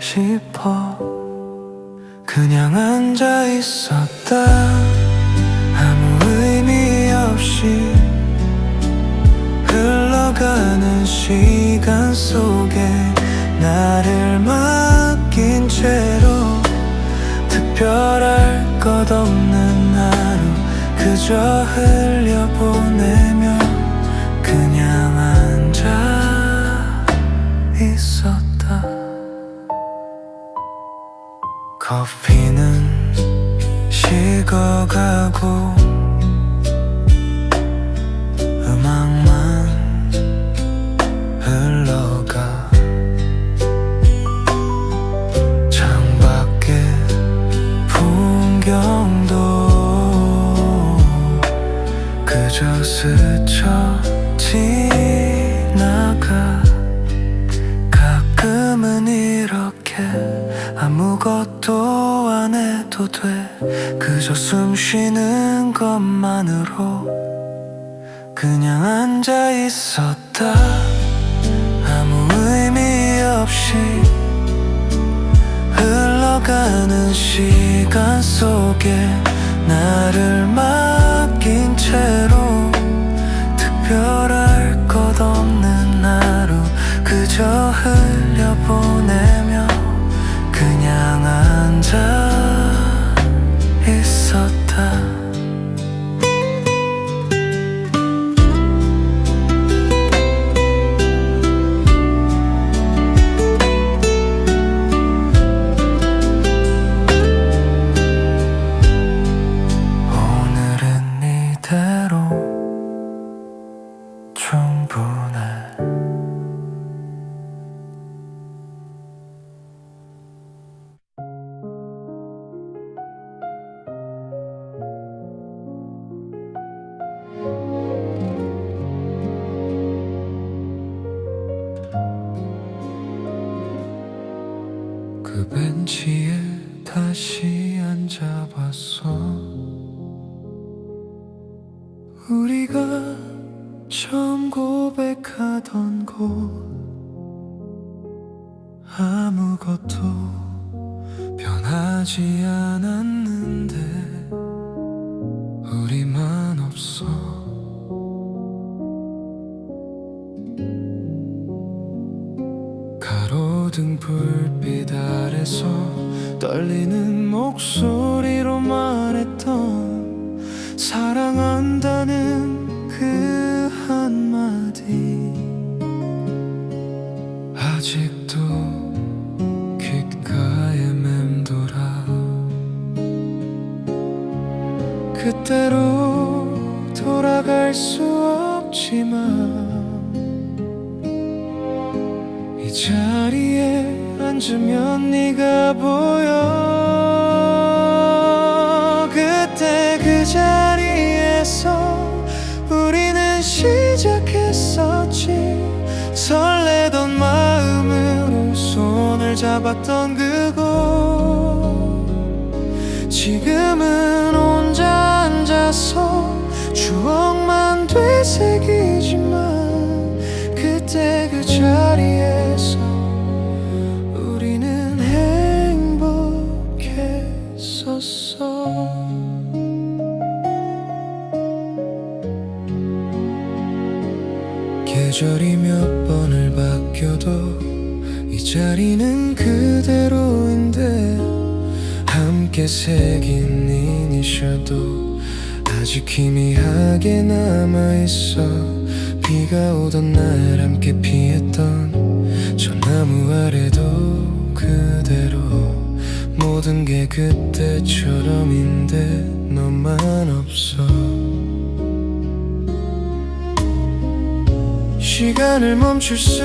싶어. 그냥 앉아 있었다. 아무 의미 없이 흘러가는 시간 속에 나를 맡긴 채로 특별할 것 없는 하루 그저 흘려보내며 그냥 앉아 있었다. 커피는 식어가고 음악만 흘러가. 창밖에 풍경도 그저 스쳐 지나가. 가끔은 이렇게 아무것도 안 해도 돼. 그저 숨 쉬는 것만으로 그냥 앉아 있었다. 아무 의미 없이 흘러가는 시간 속에 나를 맡긴 채로 특별할 것 없는 하루 그저 흘려보내며 그냥 앉아 있었다. 오늘은 이대로 충분해. 그 벤치에 다시 앉아봤어. 우리가 처음 고백하던 곳. 아무것도 변하지 않았는데 우리만 없어. 가로등 불빛 아래서 떨리는 목소리로 말했던 사랑한다는 그 한마디 아직도 귓가에 맴돌아. 그때로 돌아갈 수 없지만 이 자리에 앉으면 네가 보여. 그때 그 자리에서 우리는 시작했었지. 설레던 마음으로 손을 잡았던 그곳. 지금은 혼자 앉아서 추억만 되새기지만 그때 그 자리에서 우리는 행복했었어. 계절이 몇 번을 바뀌어도 이 자리는 그대로인데 함께 새긴 이니셜도 아직 희미하게 남아있어. 비가 오던 날 함께 피했던 저 나무 아래도 그대로 모든 게 그때처럼인데 너만 없어. 시간을 멈출 수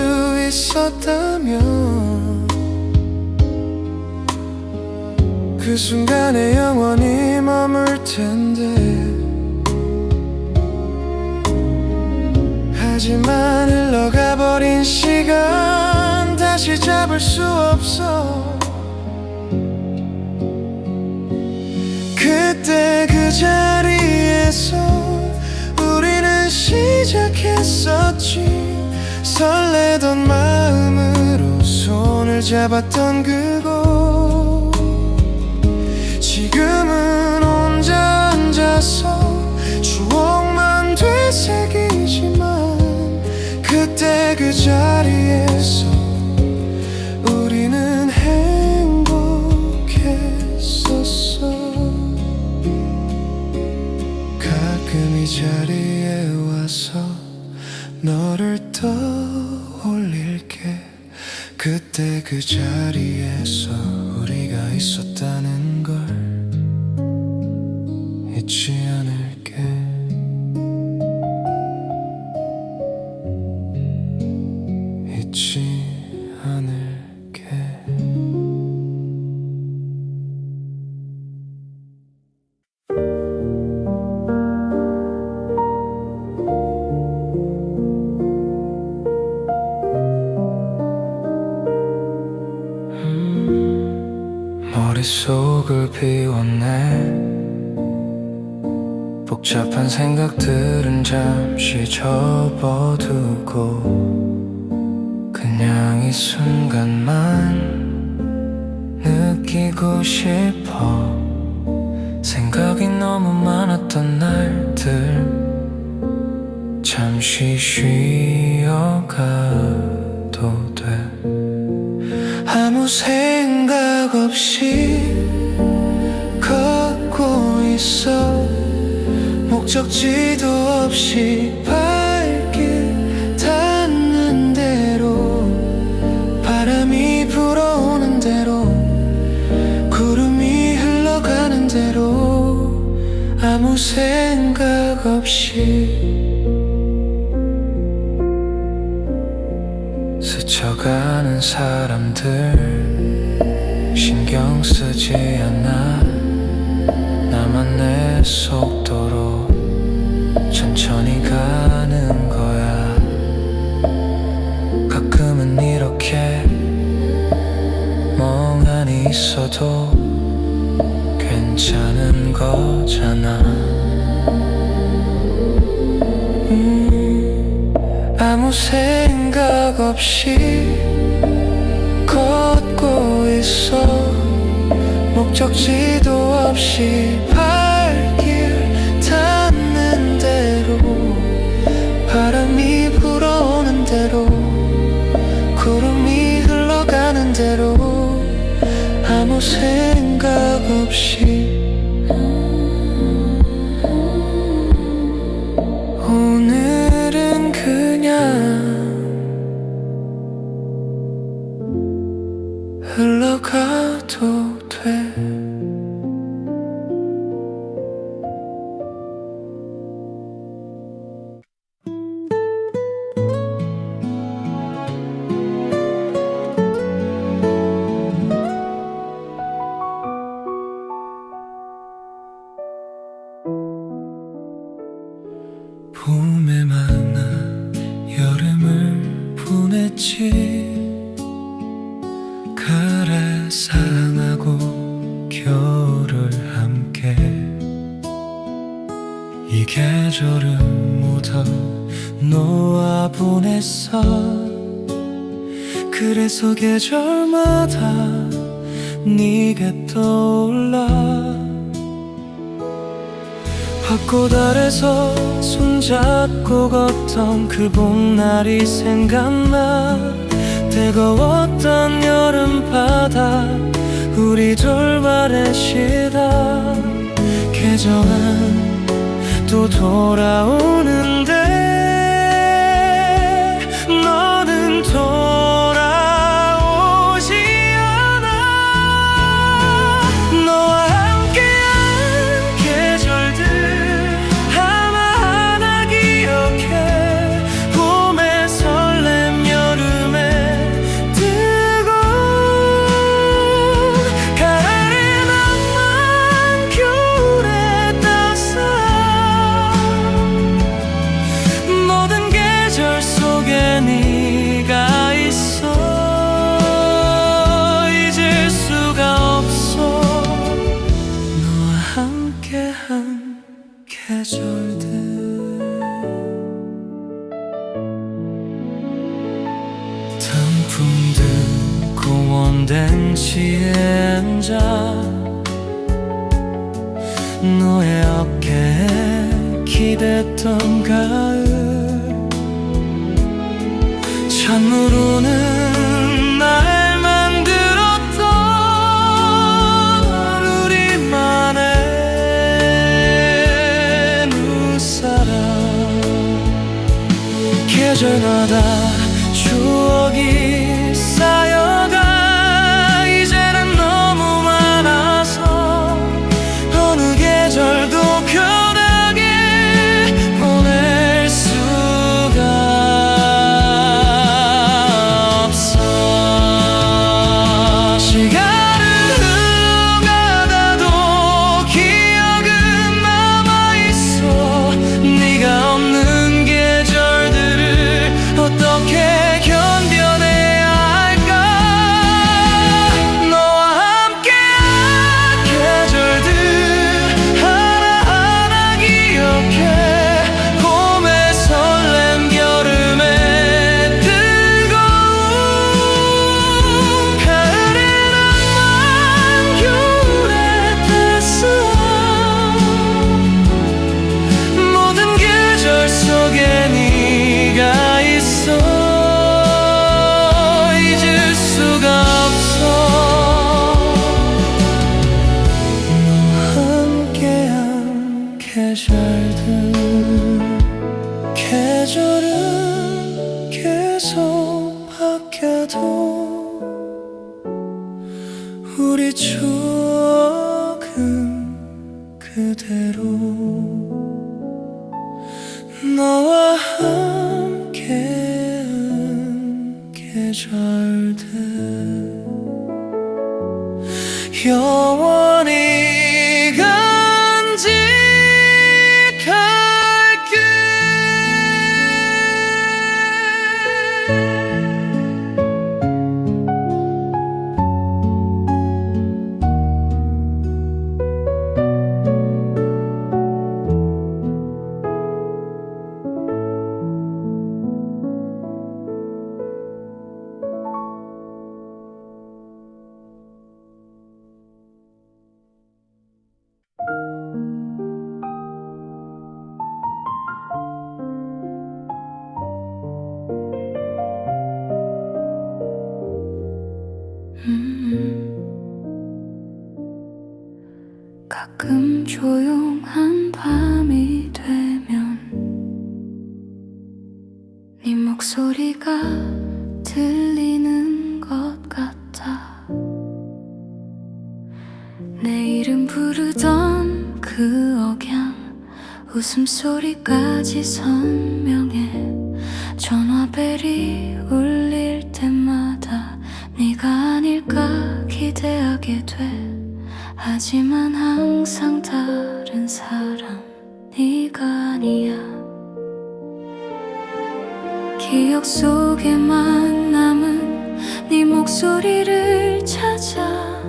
있었다면 그 순간에 영원히 머물 텐데 하지만 흘러가버린 시간 다시 잡을 수 없어. 그때 그 자리에서 우리는 시작했었지. 설레던 마음으로 손을 잡았던 그곳 지금은 혼자 앉아서 추억만 되새기지만 그때 그 자리에서 우리는 행복했었어. 가끔 이 자리에 와서 너를 떠올릴게. 그때 그 자리에서 우리가 있었다는 걸 잊지 않을게. 잊지 않을게. 머릿속을 비웠네. 복잡한 생각들은 잠시 접어두고 그냥 이 순간만 느끼고 싶어. 생각이 너무 많았던 날들 잠시 쉬어가도 돼. 아무 생각 없이 걷고 있어. 목적지도 없이 발길 닿는 대로 바람이 불어오는 대로 구름이 흘러가는 대로 아무 생각 없이 스쳐가는 사람들 신경 쓰지 않아. 나만 내 속도로 천천히 가는 거야. 가끔은 이렇게 멍하니 있어도 괜찮은 거잖아. 아무 생각 없이 걷고 있어. 목적지도 없이 발길 닿는 대로 바람이 불어오는 대로 구름이 흘러가는 대로 아무 생각 없이 오늘은 그냥 흘러가도 돼. 봄에 만나 여름을 보냈지. 그래 사랑하고 겨울을 함께 이 계절은 모두 놓아 보냈어. 그래서 계절마다 네게 떠올라. 벚꽃 아래서 손잡고 걷던 그 봄날이 생각나. 뜨거웠던 여름바다 우리 돌발의 시다. 계절은 또 돌아오는데 너는 돌아오지 않아. 너와 함께한 계절들 하나하나 기억해. 봄의 설렘 여름의 뜨거운 가을의 낭만 겨울의 따스함. 모든 계절 속에 네가 있어. 잊을 수가 없어. 너와 함께한 계절들. 단풍 들고 소원된 치에 앉아 너의 어깨에 기댔던 가을 찬물로는 날 만들었던 우리만의 눈사람 계절마다 추억이 쌓여가 이제는 너무 많아서 어느 계절도 편하게 보낼 수가 없어. 시간은 흘러가다도 기억은 남아있어. 네가 없는 계절들을 어떻게 견뎌내야 할까. 너와 함께한 계절들 하나하나 기억해. 봄의 설렘 여름의 뜨거움 가을의 낭만 겨울의 따스함 모든 계절 속에 네가 있어. 잊을 수가 없어. 너와 함께한 계절들 계절은 계속 바뀌어도 우리 추억은 그대로. 너와 함께한 계절들 영원히 간직할게. 가끔 조용한 밤이 되면 네 목소리가 들리는 것 같아. 내 이름 부르던 그 억양 웃음소리까지 선명해. 전화벨이 울릴 때마다 네가 아닐까 기대하게 돼. 하지만 항상 다른 사람 네가 아니야. 기억 속에만 남은 네 목소리를 찾아.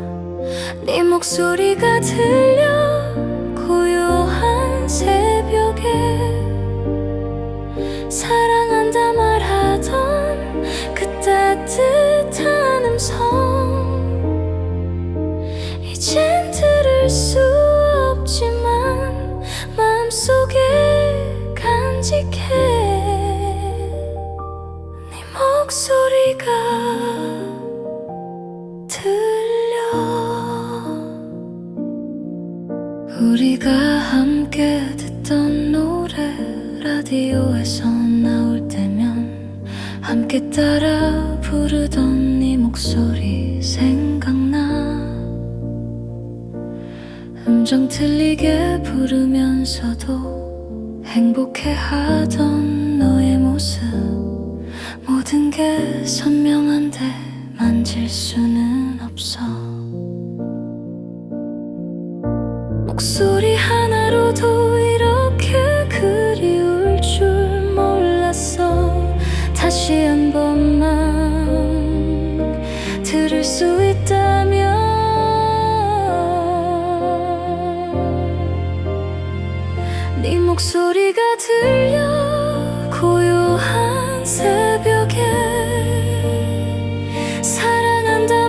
네 목소리가 들려 고요한 새벽에. 사랑한다 말하던 그 따뜻한 음성 이젠 들을 수 없지만 마음속에 간직해. 네 목소리가 들려. 우리가 함께 듣던 노래 라디오에서 나올 때면 함께 따라 부르던 네 목소리 생각나. 음정 틀리게 부르면서도 행복해하던 너의 모습 모든 게 선명한데 만질 수는 없어. 목소리 하나로도 이렇게 그리울 줄 몰랐어. 다시 한 번만 들을 수 있다면 네 목소리가 들려 고요한 새벽에. 사랑한다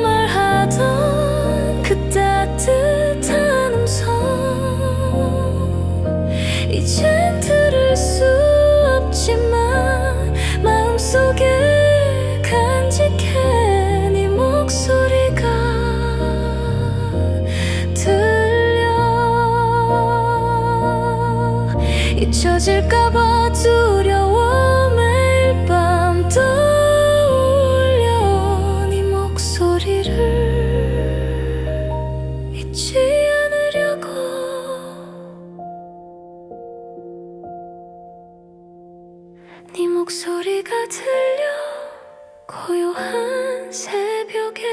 헤어질까봐 두려워 매일 밤 떠올려 네 목소리를 잊지 않으려고. 네 목소리가 들려 고요한 새벽에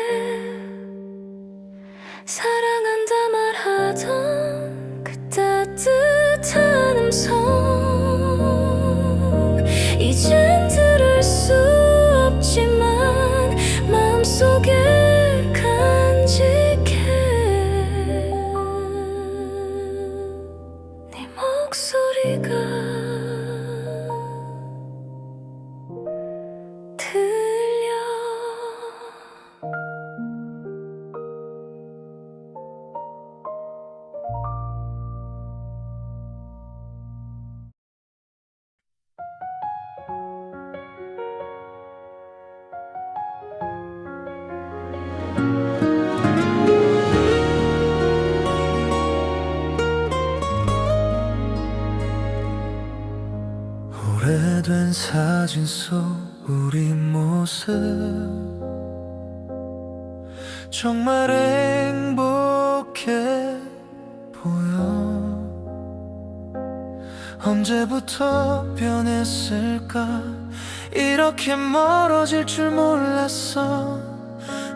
사랑한다 말하던 그 따뜻한 음성 이젠 들을 수 없지만 마음속에 간직해. 네 목소리가 들려. 오래된 사진 속 우리 모습 정말 행복해 보여. 언제부터 변했을까? 이렇게 멀어질 줄 몰랐어.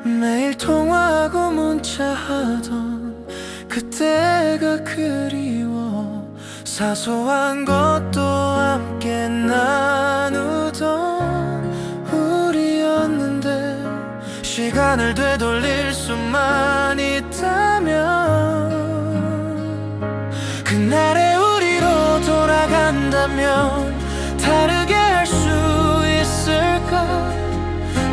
매일 통화하고 문자하던 그때가 그리워. 사소한 것도 함께 나누던 우리였는데 시간을 되돌릴 수만 있다면 그날의 우리로 돌아간다면 다르게 할 수 있을까?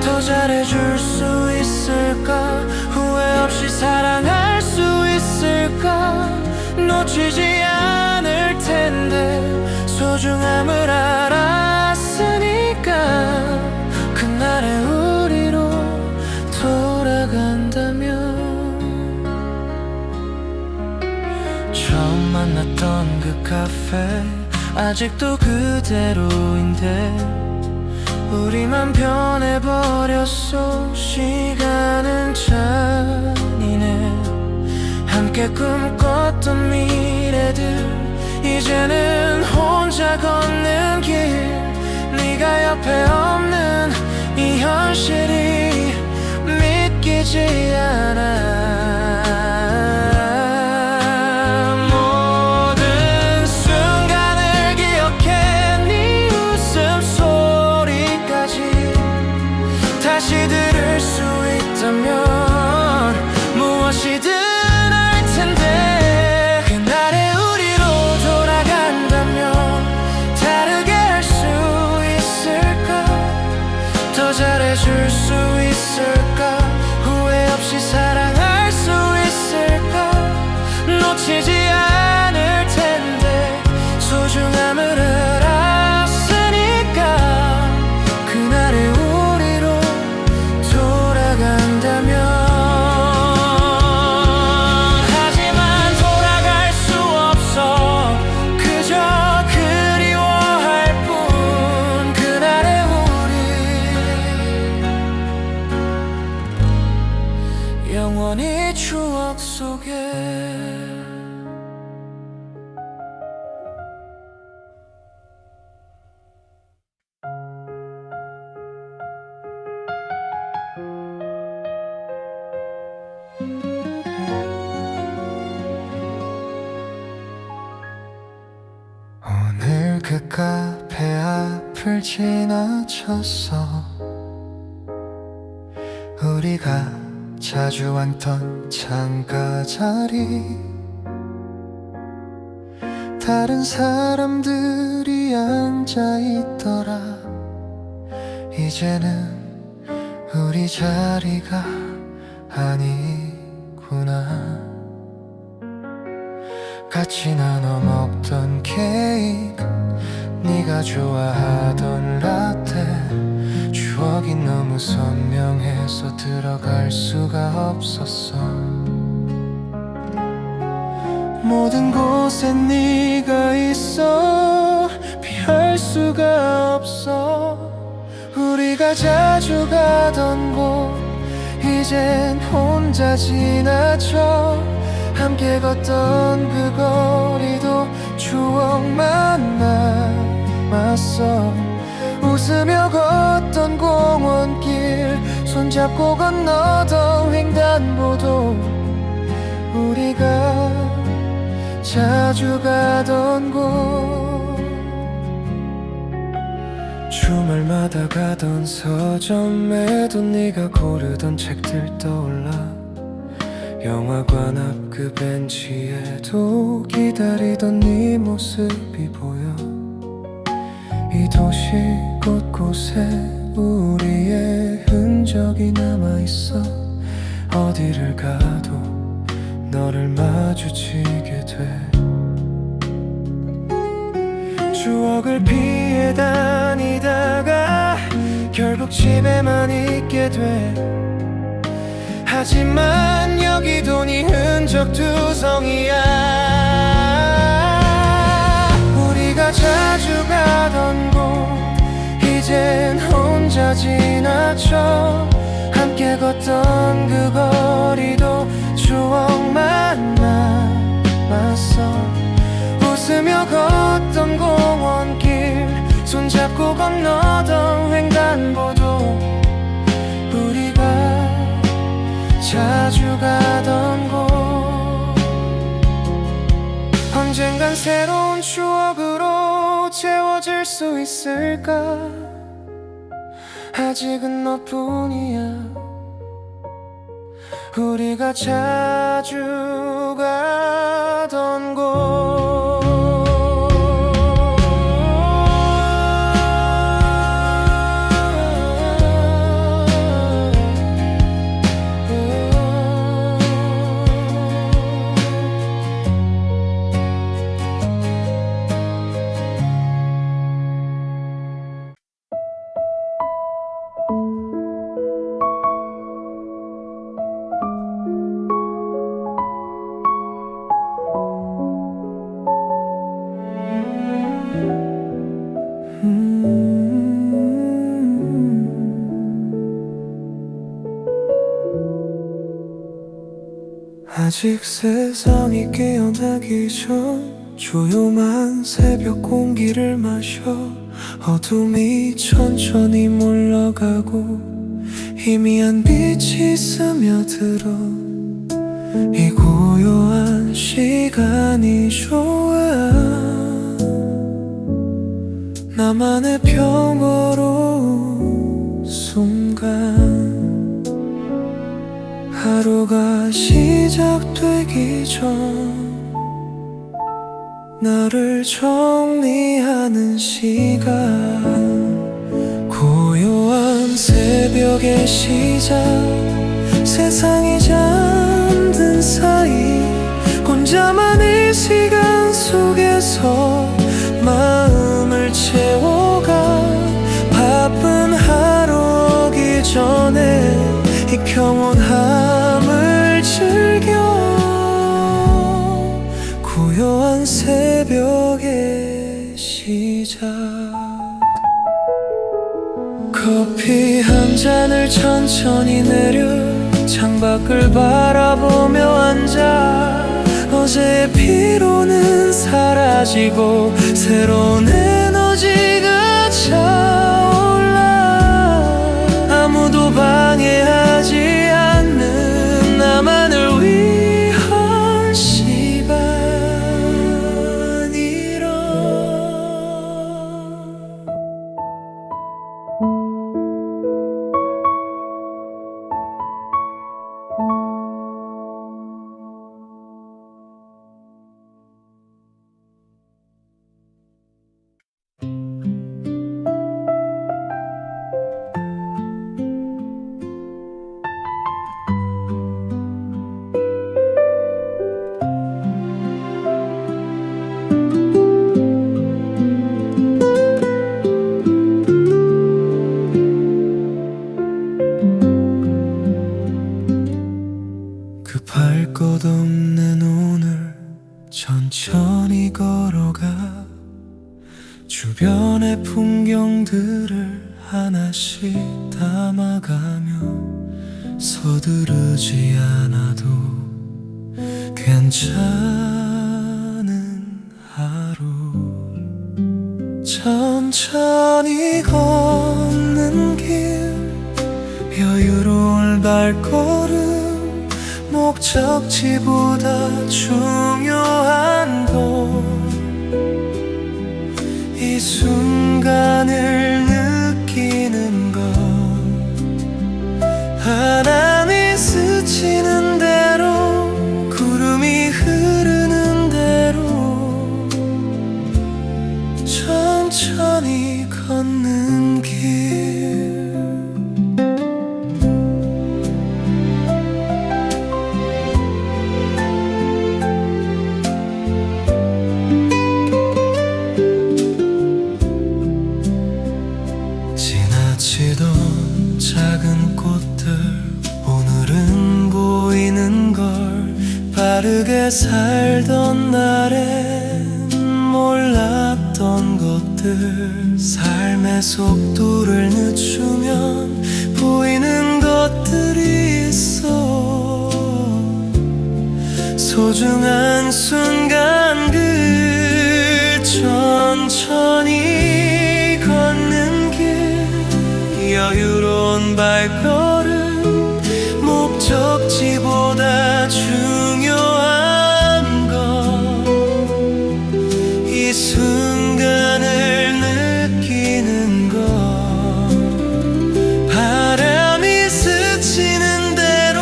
더 잘해줄 수 있을까? 후회 없이 사랑할 수 있을까? 놓치지 않을 텐데 소중함을 알았으니까 그날의 우리로 돌아간다면. 처음 만났던 그 카페 아직도 그대로인데 우리만 변해버렸어. 시간은 잔인해. 함께 꿈꿨던 미래들 이제는 혼자 걷는 길. 네가 옆에 없는 이 현실이 믿기지 않아. 모든 순간을 기억해. 네 웃음소리까지 다시 들을 수 있다면 무엇이든 할 텐데 그날의 우리로 돌아간다면 다르게 할 수 있을까? 더 잘해줄 수 있을까? 후회 없이 사랑할 수 있을까? 놓치지 않을 텐데 소중함을 알았으니까 그날의 우리로 돌아간다면. 하지만 돌아갈 수 없어. 그저 그리워할 뿐. 그날의 우리 영원히 추억 속에. 오늘 그 카페 앞을 지나쳤어. 우리가 자주 앉던 창가 자리. 다른 사람들이 앉아있더라. 이제는 우리 자리가 아니구나. 같이 나눠 먹던 케이크, 네가 좋아하던 라떼. 추억이 너무 선명해서 들어갈 수가 없었어. 모든 곳에 네가 있어. 수가 없어. 우리가 자주 가던 곳 이젠 혼자 지나쳐. 함께 걷던 그 거리도 추억만 남았어. 웃으며 걷던 공원길, 손잡고 건너던 횡단보도, 우리가 자주 가던 곳. 주말마다 가던 서점에도 네가 고르던 책들 떠올라. 영화관 앞 그 벤치에도 기다리던 네 모습이 보여. 이 도시 곳곳에 우리의 흔적이 남아있어. 어디를 가도 너를 마주치게 돼. 추억을 피해 다니다가 결국 집에만 있게 돼. 하지만 여기도 네 흔적 투성이야. 우리가 자주 가던 곳 이젠 혼자 지나쳐. 함께 걷던 그 거리도 추억만 남았어. 웃으며 걷던 공원길, 손잡고 건너던 횡단보도, 우리가 자주 가던 곳. 언젠간 새로운 추억으로 채워질 수 있을까? 아직은 너뿐이야. 우리가 자주 가던 곳. 아직 세상이 깨어나기 전 조용한 새벽 공기를 마셔. 어둠이 천천히 몰려가고 희미한 빛이 스며들어. 이 고요한 시간이 좋아. 나만의 평화로운 순간. 하루가 시작되기 전 나를 정리하는 시간. 고요한 새벽의 시작. 세상이 잠든 사이 혼자만의 시간 속에서 마음을 채워가. 바쁜 하루 오기 전에 이 평온함을 즐겨. 고요한 새벽의 시작. 커피 한 잔을 천천히 내려 창밖을 바라보며 앉아. 어제의 피로는 사라지고 새로운 에너지가 차올라. 아무도 방해하지 않는 나만을 위한 시간이라. 급할 것 없는 오늘 천천히 걸어가. 주변의 풍경들을 하나씩 담아가며 서두르지 않아도 괜찮은 하루. 천천히 걷는 길, 여유로울 발걸음, 목적지보다 중요한 건 이 순간을 느끼는 것. 바람이 스치는 대로, 구름이 흐르는 대로 천천히 걷는 길. 지나치던 작은 꽃들 오늘은 보이는 걸, 빠르게 살던 날엔 몰랐던 것들, 삶의 속도를 늦추면 보이는 것들이 있어. 소중한 순간들, 천천히 걷는 길, 여유로운 발걸음, 목적지보다 중요한 건 이 순간을 느끼는 것. 바람이 스치는 대로,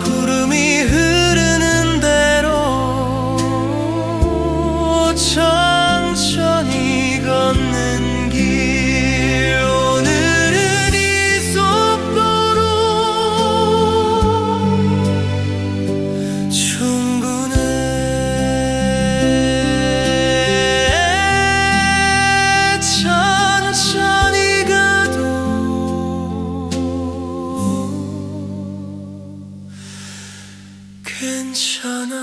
구름이 흐르는 대로 천천히 걷는 길. 오늘은 이 속도로 충분해. 천천히 가도 괜찮아.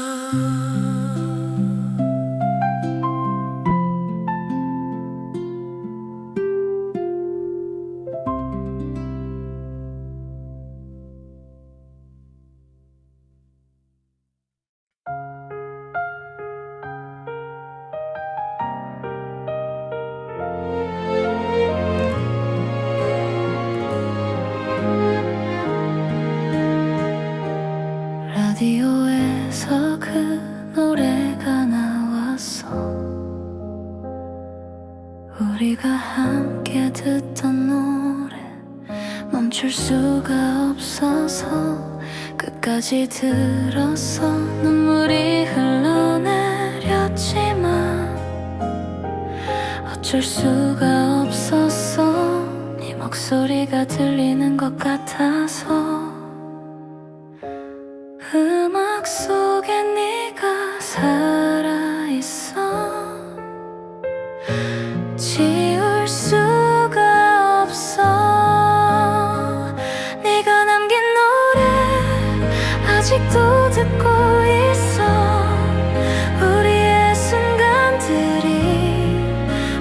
라디오에서 그 노래가 나왔어. 우리가 함께 듣던 노래, 멈출 수가 없어서 끝까지 들었어. 눈물이 흘러내렸지만 어쩔 수가 없었어. 네 목소리가 들리는 것 같아서. 음악 속에 네가 살아있어. 지울 수가 없어. 네가 남긴 노래 아직도 듣고 있어. 우리의 순간들이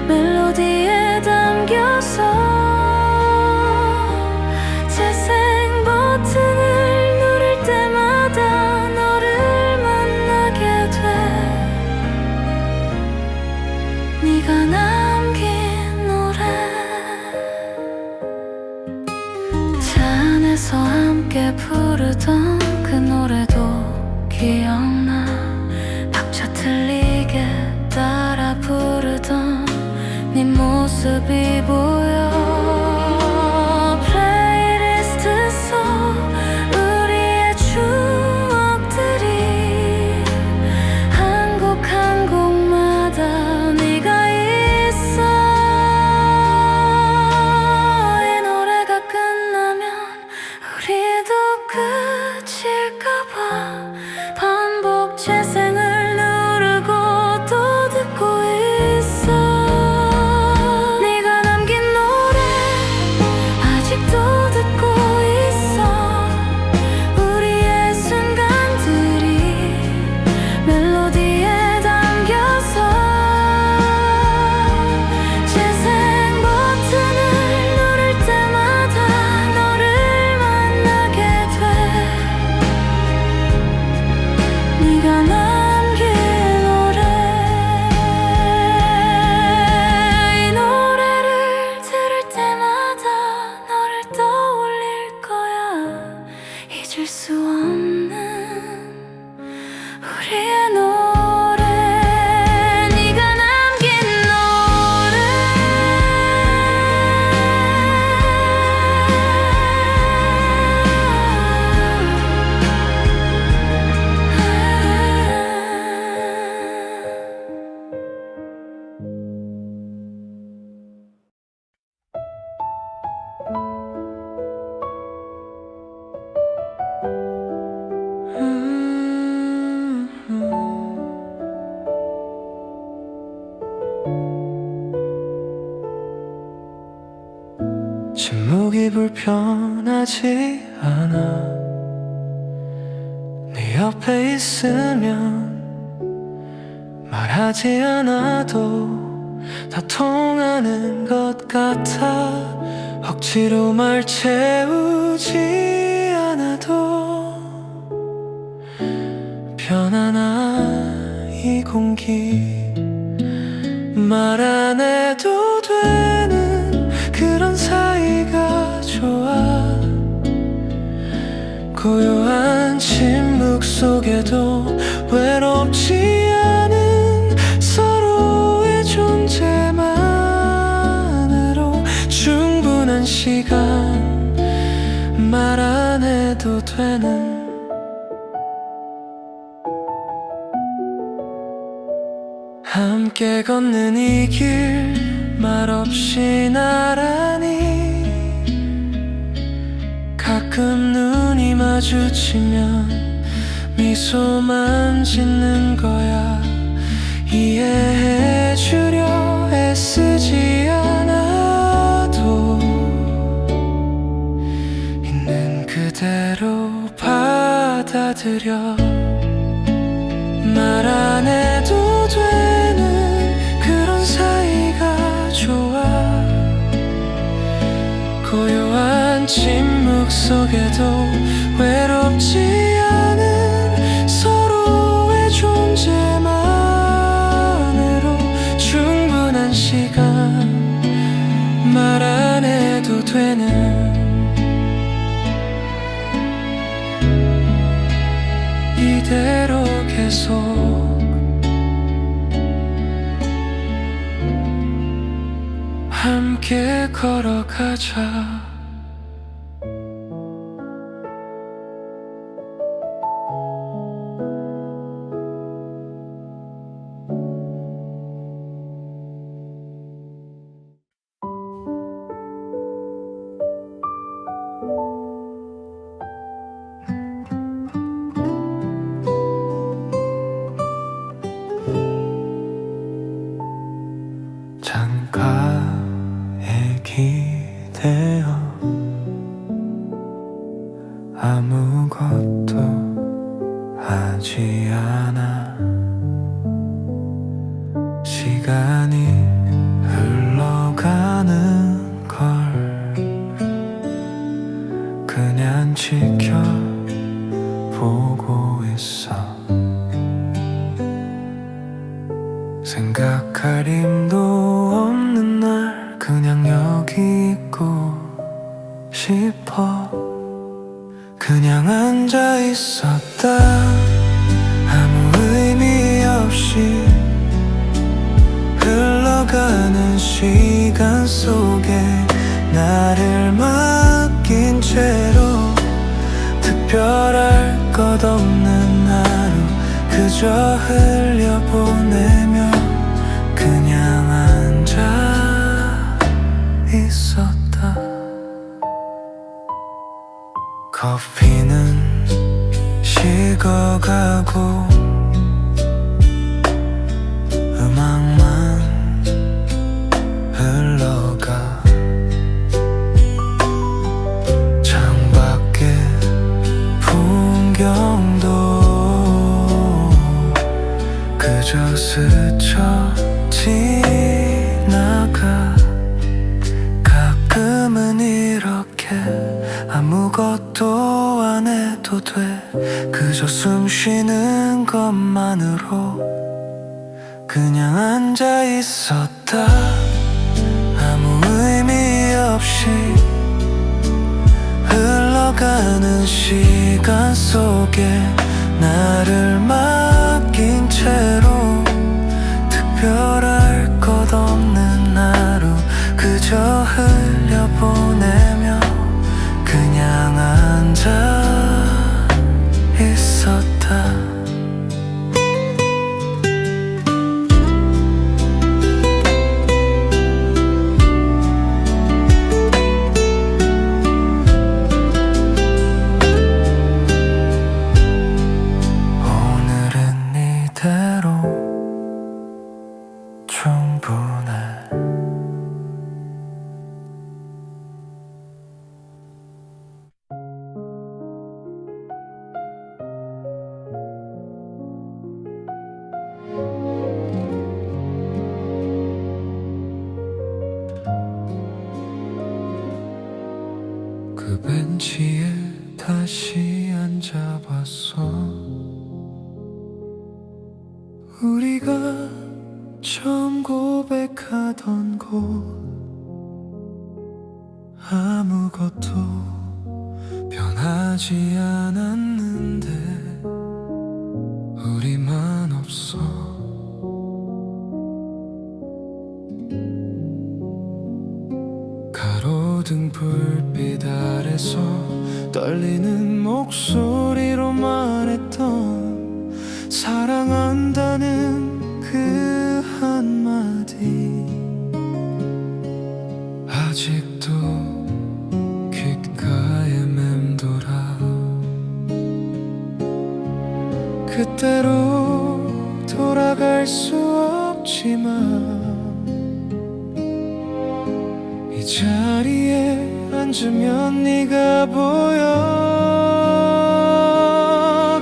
멜로디에 담겨서 재생 버튼을 누를 때마다 너를 만나게 돼. 네가 남긴 노래. 차 안에서 함께 부르던 그 노래도 기억나. 박자 틀리게 따라 부르던 네 모습이 보여. 플레이리스트 속 우리의 추억들이 한 곡 한 곡마다 네가 있어. 이 노래가 끝나면 우리도 끝일까봐 반복 재생을 누르고 잊을 수 없는 우리의 노래, 네가 남긴 노래. 침묵이 불편하지 않아. 네 옆에 있으면 말하지 않아도 다 통하는 것 같아. 억지로 말 채우지 않아도 편안한 이 공기, 말 안 해도 되는 그런 사이가 좋아. 고요한 침묵 속에도 외롭지 않은 서로의 존재만으로 충분한 시간, 말 안 해도 되는 함께 걷는 이 길, 말없이 나란히. 가끔 눈이 마주치면 미소만 짓는 거야. 이해해주려 애쓰지 않아도 있는 그대로 받아들여. 말 안 해도 되는 그런 사이가 좋아. 고요한 침묵 속에도 외롭지 않은 서로의 존재만으로 충분한 시간, 말 안 해도 되는 이대로 계속 함께 걸어가자. 창가에 기대어 아무것도 하지 않아. 시간이 흘러가는 걸 그냥 지켜보고 있어. 생각할 힘도 없는 날 그냥 여기 있고 싶어. 그냥 앉아 있었다. 아무 의미 없이 흘러가는 시간 속에 나를 맡긴 채로 특별할 것 없는 하루 그저 흘려보내며 그냥 앉아 있었다. 커피는 식어가고 음악만 흘러가. 창밖의 풍경도 그저 스쳐 지나가. 가끔은 이렇게 아무것도 안 해도 돼. 그저 숨 쉬는 것만으로 그냥 앉아 있었다. 아무 의미 없이 흘러가는 시간 시간 속에 나를 맡긴 채로 특별할 것 없는 하루 그저 흘려보내며 그냥 앉아 있었다. 오늘은 이대로 충분해. 그 벤치에 다시 앉아봤어. 우리가 처음 고백하던 곳 아무것도 변하지 않았는데 우리만 없어. 가로등 불빛 아래서 떨리는 목소리로 말했던 사랑한다는 그 한마디 아직도 귓가에 맴돌아. 그때로 돌아갈 수 없지만 이 자리에 앉으면 네가 보여.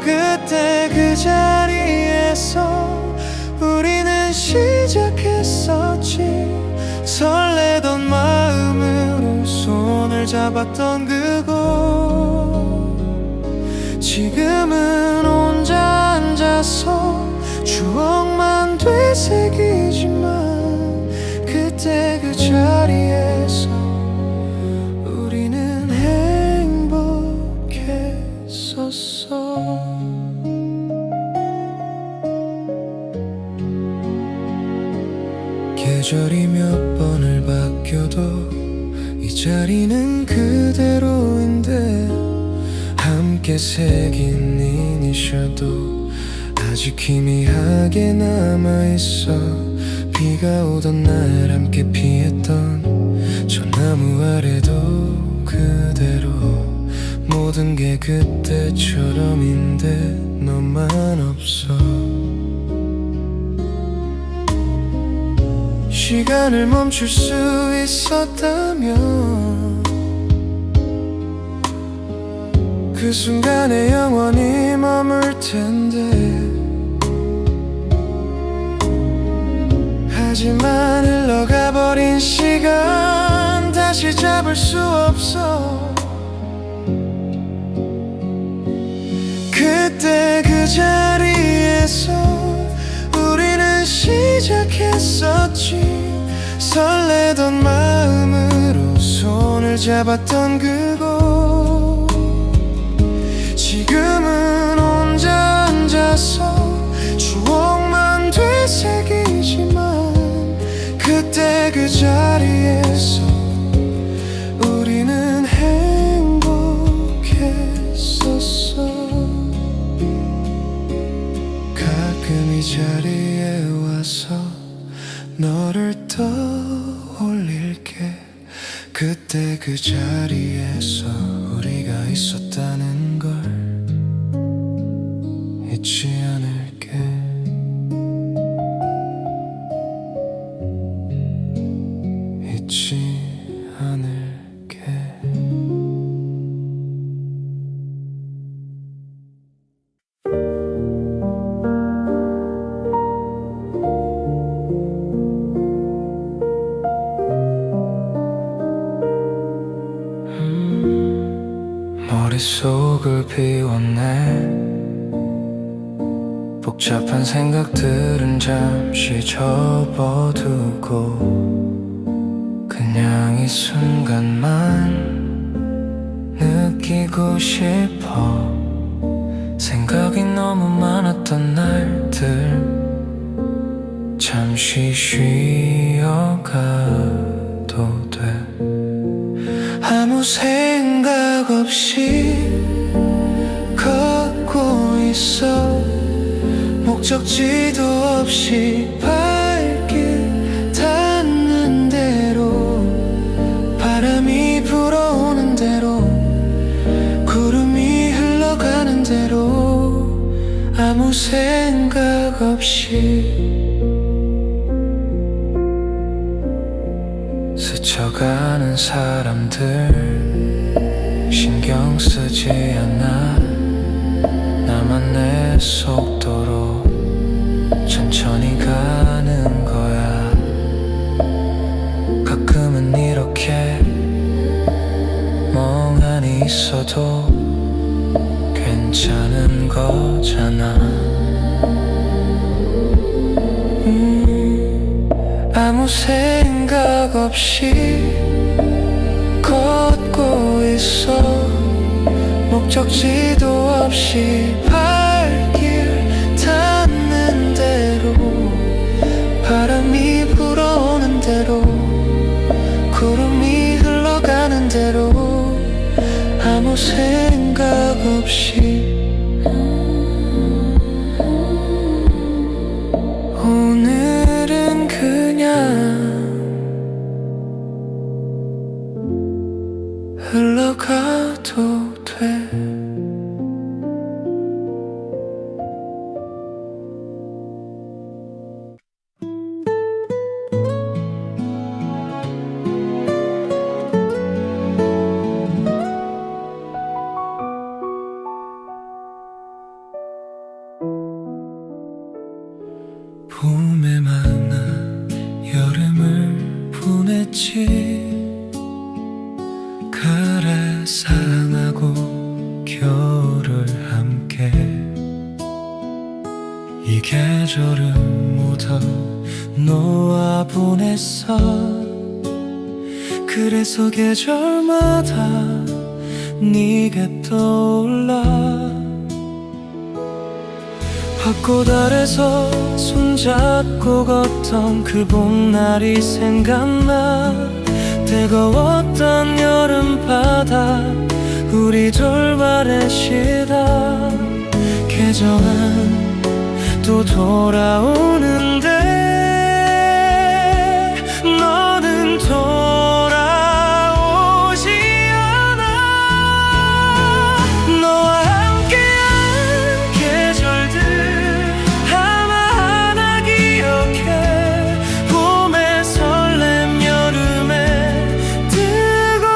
그때 그 자리에서 우리는 시작했었지. 설레던 마음으로 손을 잡았던 그곳. 지금은 혼자 앉아서 추억만 되새기지만 그때 그 자리에서 우리는 행복했었어. 계절이 몇 번을 바뀌어도 이 자리는 그대로인데 함께 새긴 이니셜도 아직 희미하게 남아있어. 비가 오던 날 함께 피했던 저 나무 아래도 그대로 모든 게 그때처럼인데 너만 없어. 시간을 멈출 수 있었다면 그 순간에 영원히 머물 텐데 하지만 흘러가 버린 시간 다시 잡을 수 없어. 그때 그 자리에서 우리는 시작했었지. 설레던 마음으로 손을 잡았던 그곳. 지금은 혼자 앉아서 추억만 되새기지만 그때 그 자리에서 우리는 행복했었어. 가끔 이 자리에 와서 너를 떠올릴게. 그때 그 자리에서 우리가 있었다는 걸 잊지 않을게. 잊지 않을게. 머릿속을 비웠네. 복잡한 생각들은 잠시 접어두고 그냥 이 순간만 느끼고 싶어. 생각이 너무 많았던 날들 잠시 쉬어가도 돼. 아무 생각 없이 걷고 있어. 목적지도 없이 발길 닿는 대로, 바람이 불어오는 대로, 구름이 흘러가는 대로, 아무 생각 없이 스쳐가는 사람들 신경 쓰지 않아. 나만 내 속도로 천천히 가는 거야. 가끔은 이렇게 멍하니 있어도 괜찮은 거잖아. 아무 생각 없이 걷고 있어. 목적지도 없이 발길 닿는 대로, 바람이 불어오는 대로, 구름이 흘러가는 대로, 아무 생각 없이 오늘은 그냥 흘러가도 돼. 봄에 만나 여름을 보냈지. 그래 사랑하고 겨울을 함께, 이 계절은 모두 너와 보냈어. 그래서 계절마다 네가 떠올라. 벚꽃 아래서 손잡고 걷던 그 봄날이 생각나. 뜨거웠던 여름바다 우리 돌발에 쉬다. 계절은 또 돌아오는데 너는 돌아오지 않아. 너와 함께한 계절들 하나하나 기억해. 봄의 설렘, 여름의 뜨거운,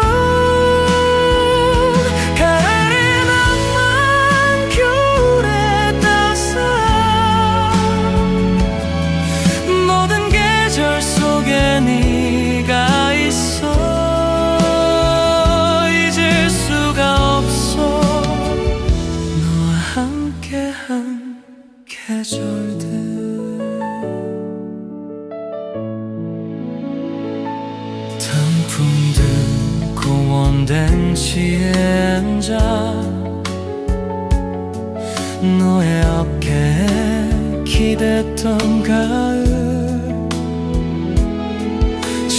가을의 낭만, 겨울의 따스함. 모든 계절 속에 네가 있어. 잊을 수가 없어. 너와 함께한 계절들. 단풍 든 공원 벤치에 앉아 너의 어깨에 기댔던 가을.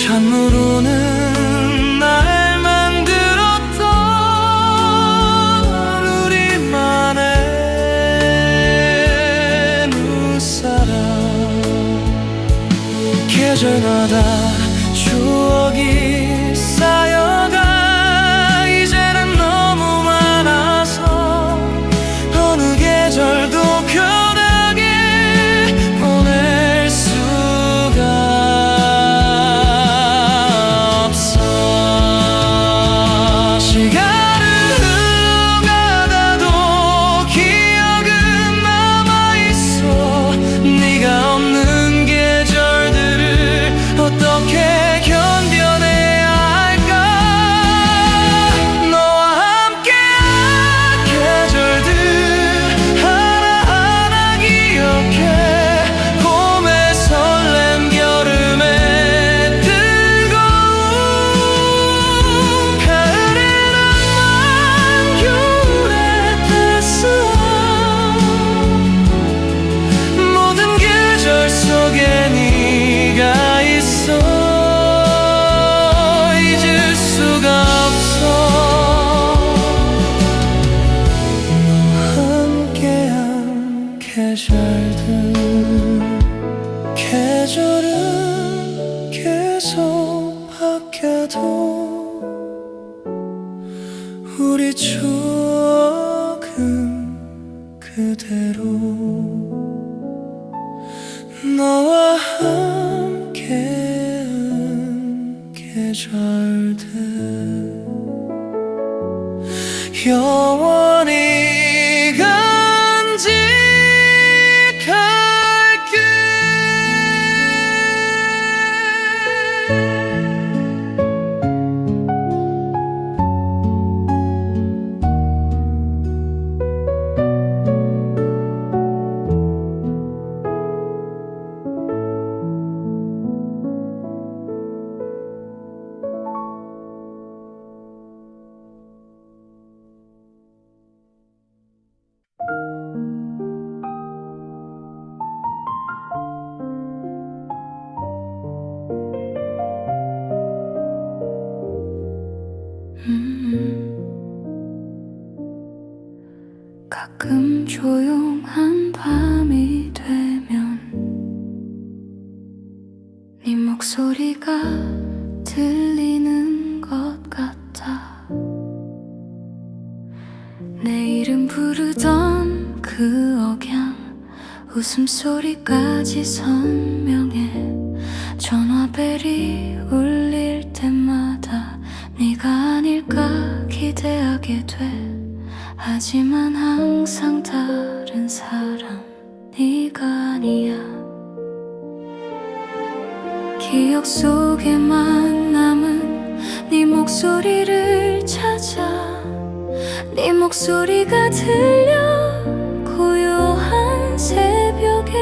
찬물로는 날 만들었던 우리만의 눈사람. 계절마다 추억이 쌓여가. 이제는 너무 많아서 어느 계절도 편하게 보낼 수가 없어. 살듯 계절은 계속 바뀌어도 우리 추억은 그대로 너와 함께한 계절들 영원히 간직할게. 가끔 조용한 밤이 되면 네 목소리가 들리는 것 같아. 내 이름 부르던 그 억양 웃음소리까지 선명해. 전화벨이 울릴 때마다 네가 아닐까 기대하게 돼. 하지만 항상 다른 사람 네가 아니야. 기억 속에만 남은 네 목소리를 찾아. 네 목소리가 들려 고요한 새벽에.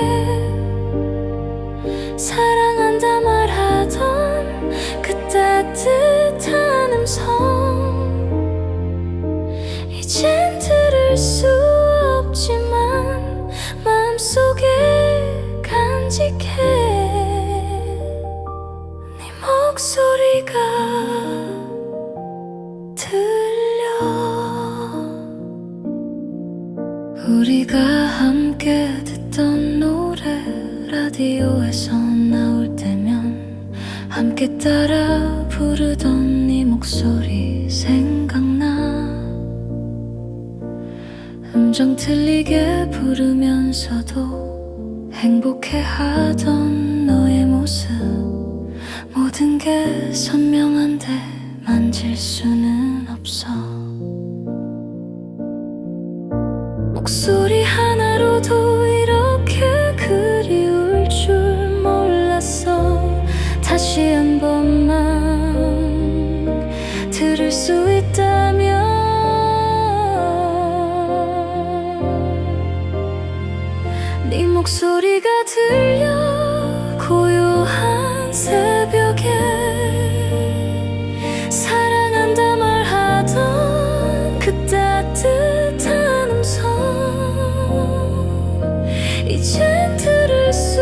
사랑한다 말하던 그 따뜻한 음성 이젠 들을 수 없지만 마음속에 간직해. 네 목소리가 들려. 우리가 함께 듣던 노래 라디오에서 나올 때면 함께 따라 부르던 네 목소리 생각나. 음정 틀리게 부르면서도 행복해하던 너의 모습. 모든 게 선명한데 만질 수는 없어. 목소리 하나로도 이렇게 그리울 줄 몰랐어. 다시 한 번만 들을 수 있다면 네 목소리가 들려 고요한 새벽에. 사랑한다 말하던 그 따뜻한 음성 이젠 들을 수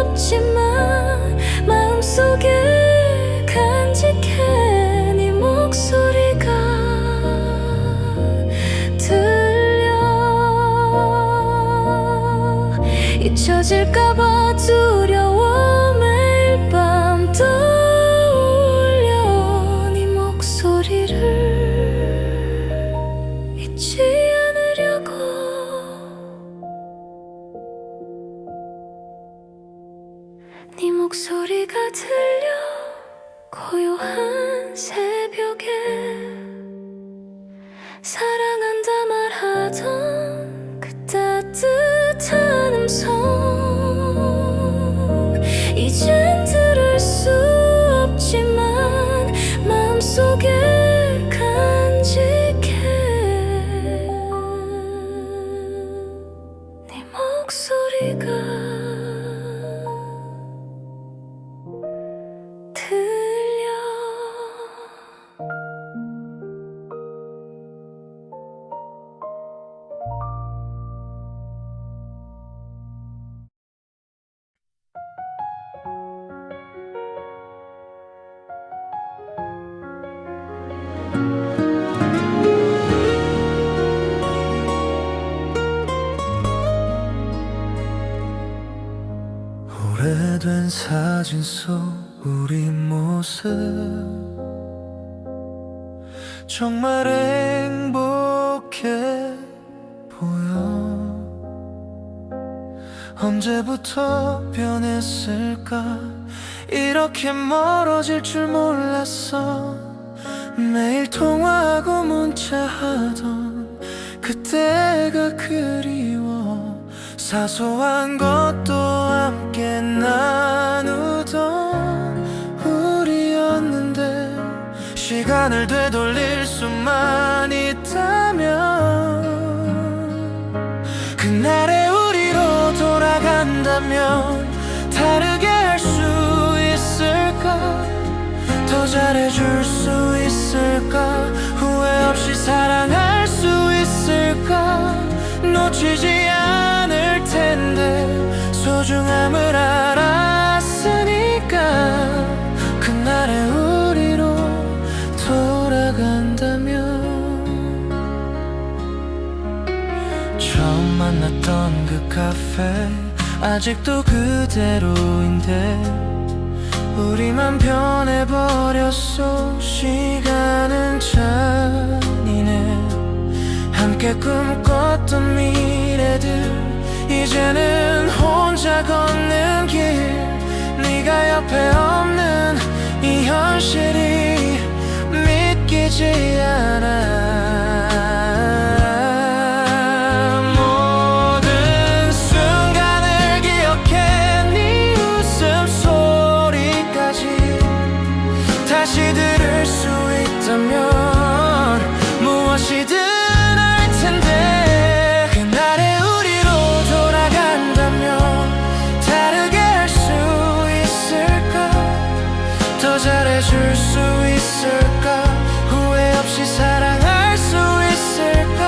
없지만 마음속에 간직해. 네 목소리가 잊혀질까봐 두려워. 매일 밤 떠올려 네 목소리를 잊지 않으려고. 네 목소리가 들려 고요한 새벽에. 사랑한다 말하던 그 따뜻한 음성 이젠 들을 수 없지만 마음속에 간직해. 네 목소리가 들려. 오래된 사진 속 우리 모습 정말 행복해 보여. 언제부터 변했을까? 이렇게 멀어질 줄 몰랐어. 매일 통화하고 문자하던 그때가 그리워. 사소한 것도 함께 나누던 우리였는데, 시간을 되돌릴 수만 있다면 그날의 우리로 돌아간다면 다르게 할 수 있을까? 더 잘해줄 수 있을까? 후회 없이 사랑할 수 있을까? 놓치지 않을 텐데 소중함을 알았으니까. 그날의 우리로 돌아간다면 처음 만났던 그 카페 아직도 그대로인데 우리만 변해버렸어. 시간은 잔인해. 함께 꿈꿨던 미래들 이제는 혼자 걷는 길. 네가 옆에 없는 이 현실이 믿기지 않아. 모든 순간을 기억해. 네 웃음소리까지 다시 들을 수 있다면 무엇이든 할 텐데. 그날의 우리로 돌아간다면 다르게 할 수 있을까? 더 잘해줄 수 있을까? 후회 없이 사랑할 수 있을까?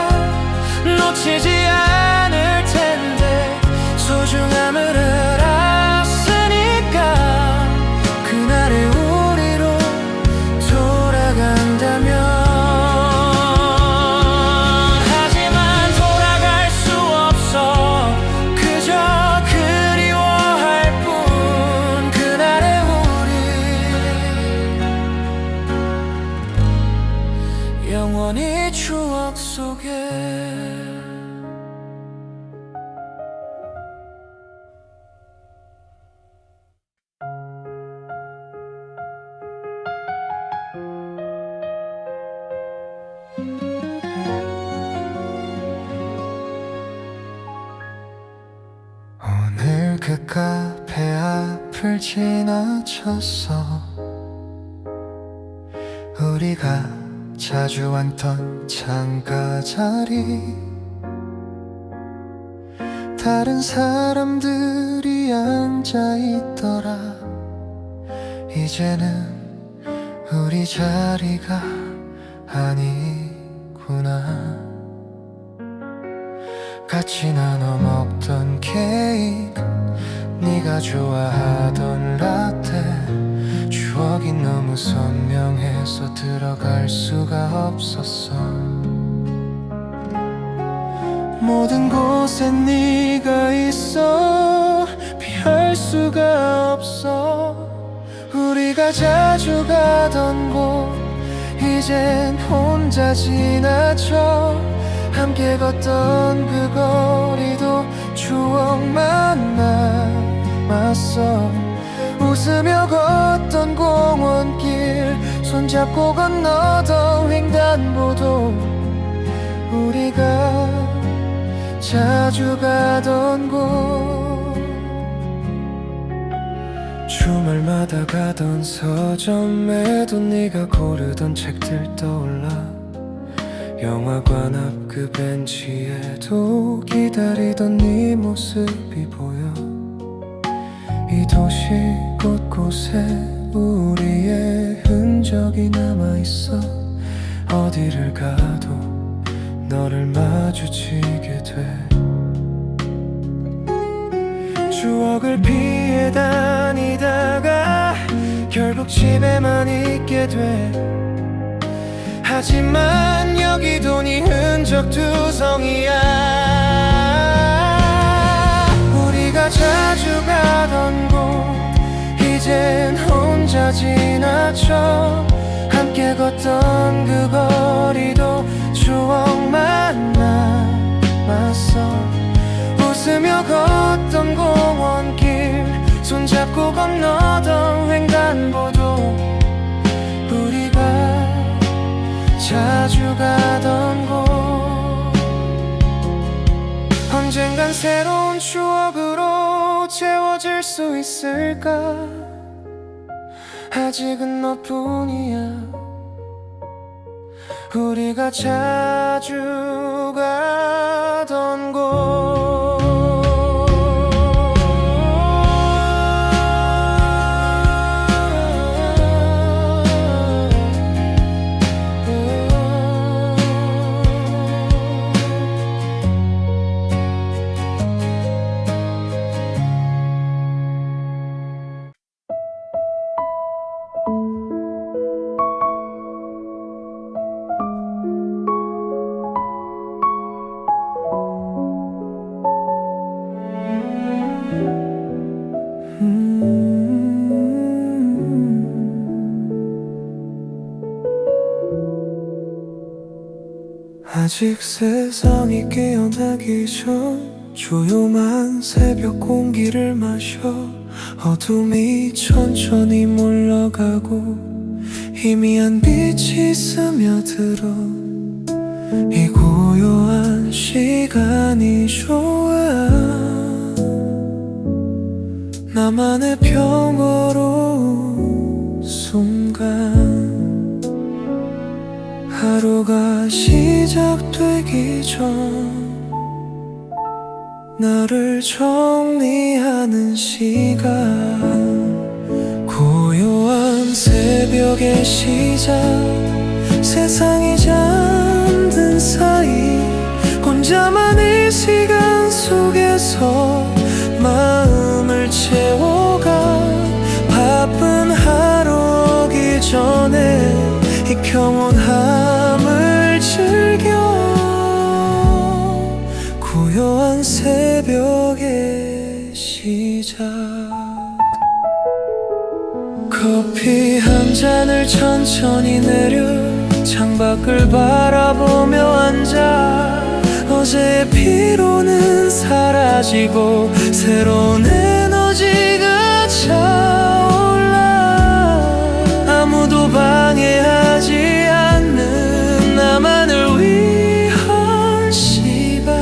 놓치지 않을 텐데 소중함을 알았으니까. 그날의 우리로 돌아간다면. 하지만 돌아갈 수 없어. 그저 그리워할 뿐. 그날의 우리 영원히 추억 속에. 오늘 그 카페 앞을 지나쳤어. 우리가 자주 앉던 창가 자리. 다른 사람들이 앉아있더라. 이제는 우리 자리가 아니구나. 같이 나눠 먹던 케이크, 네가 좋아하던 라떼. 추억이 너무 선명해서 들어갈 수가 없었어. 모든 곳에 네가 있어. 피할 수가 없어. 우리가 자주 가던 곳 이젠 혼자 지나쳐. 함께 걷던 그 거리도 추억만 남았어. 웃으며 걷던 공원길, 손잡고 건너던 횡단보도, 우리가 자주 가던 곳. 주말마다 가던 서점에도 네가 고르던 책들 떠올라. 영화관 앞 그 벤치에도 기다리던 네 모습이 보여. 이 도시 곳곳에 우리의 흔적이 남아있어. 어디를 가도 너를 마주치게 돼. 추억을 피해 다니다가 결국 집에만 있게 돼. 하지만 여기도 네 흔적 투성이야. 우리가 자주 가던 곳 지나쳐 함께 걷던 그 거리도 추억만 남았어. 웃으며 걷던 공원길, 손잡고 건너던 횡단보도, 우리가 자주 가던 곳. 언젠간 새로운 추억으로 채워질 수 있을까? 아직은 너뿐이야. 우리가 자주 가던 곳. 아직 세상이 깨어나기 전 조용한 새벽 공기를 마셔. 어둠이 천천히 몰려가고 희미한 빛이 스며들어. 이 고요한 시간이 좋아. 나만의 평화로운 순간. 하루가 시작되기 전 나를 정리하는 시간. 고요한 새벽의 시작. 세상이 잠든 사이 혼자만 이 시간 속에서 마음을 채워가. 바쁜 하루 오기 전에 이 평온함을 즐겨. 고요한 새벽의 시작. 커피 한 잔을 천천히 내려 창밖을 바라보며 앉아. 어제의 피로는 사라지고 새로운 에너지가 차올라. 아무도 방해하지 않는 나만을 위한 시간이라.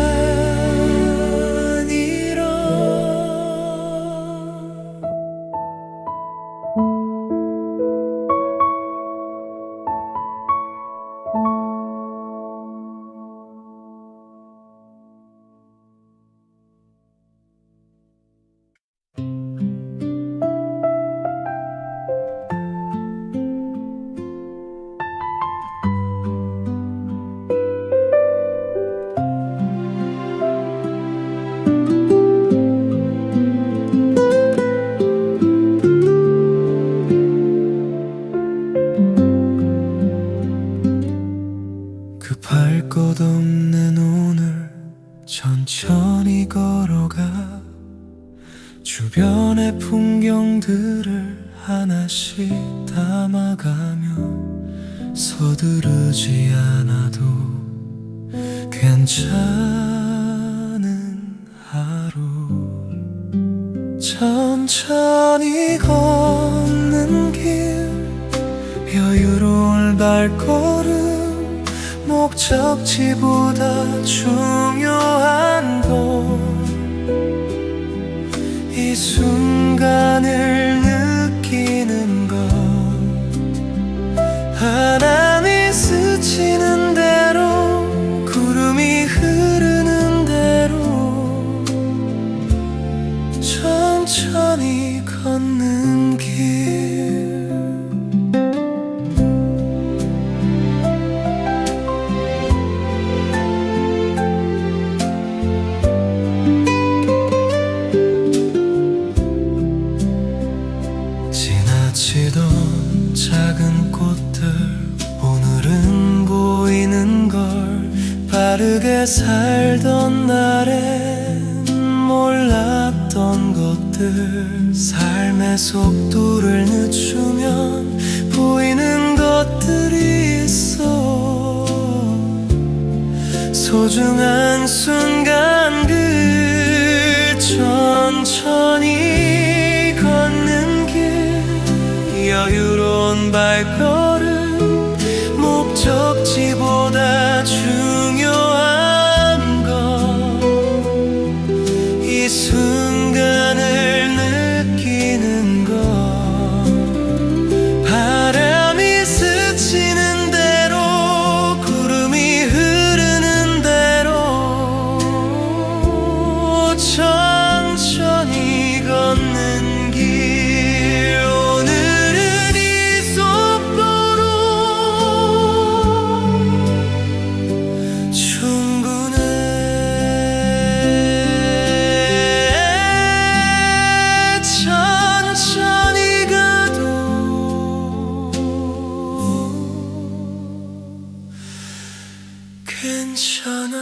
그 발 것 없는 오늘 천천히 걸어가. 주변의 풍경들을 하나씩 담아가며 서두르지 않아도 괜찮은 하루. 천천히 걷는 길, 여유로울 발걸음. 목적지보다 중요한 건 이 순간을 느끼는 것. 바람이 스치는 대로 구름이 흐르는 대로 천천히 걷는 길. 지나치던 작은 꽃들 오늘은 보이는 걸. 빠르게 살던 날엔 몰랐던 것들 것들 삶의 속도를 늦추면 보이는 것들이 있어. 소중한 순간들 천천히 걷는 길 여유로운 발걸음 목적지보다 중요한 건 이 순간을 느끼는 것. 바람이 스치는 대로 구름이 흐르는 대로 천천히 걷는 길. 오늘은 이 속도로 충분해. 천천히 가도 괜찮아.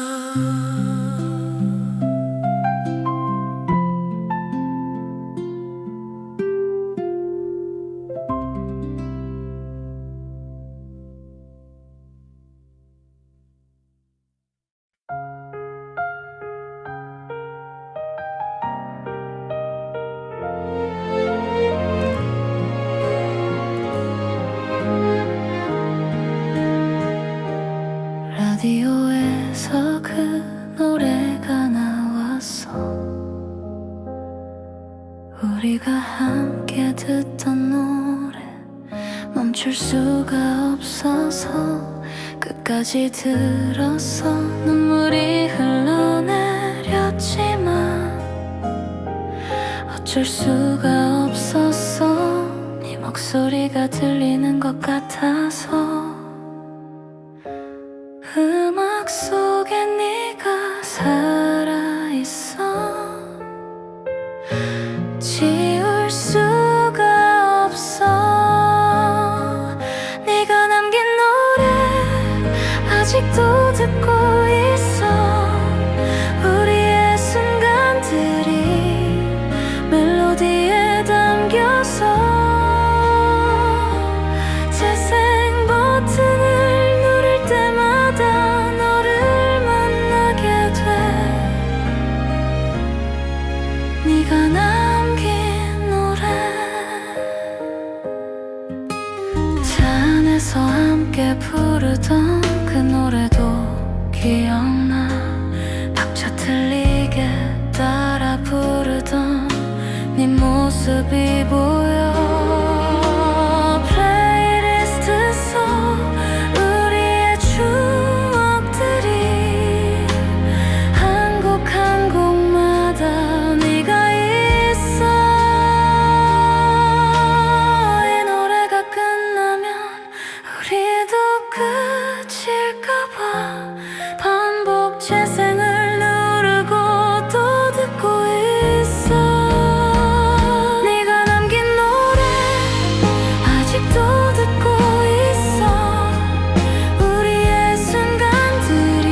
라디오에서 그 노래가 나왔어. 우리가 함께 듣던 노래 멈출 수가 없어서 끝까지 들었어. 눈물이 흘러내렸지만 어쩔 수가 없었어. 네 목소리가 들리는 것 같아서. 음악 속에 네가 살아있어. 지울 수가 없어. 네가 남긴 노래 아직도 듣고 있어. 우리의 순간들이 멜로디에 담겨서 재생 버튼을 누를 때마다 너를 만나게 돼. 네가 남긴 노래. 차 안에서 함께 부르던 그 노래도 기억나. 박자 틀리게 따라 부르던 네 모습이 보여. 플레이리스트 속 우리의 추억들이 한 곡 한 곡마다 네가 있어. 이 노래가 끝나면 우리도 끝일까봐 반복 재생을 누르고 또 듣고 있어. 네가 남긴 노래 아직도 듣고 있어. 우리의 순간들이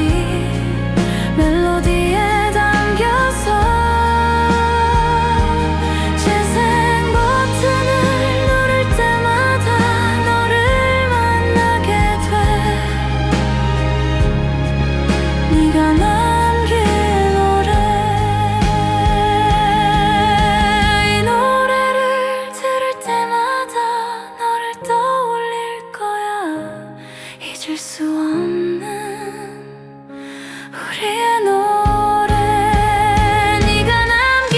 멜로디에 담겨서 재생 버튼을 누를 때마다 너를 만나게 돼. 네가 남긴 노래. 이 노래를 들을 때마다 너를 떠올릴 거야. 잊을 수 없는 우리의 노래. 네가 남긴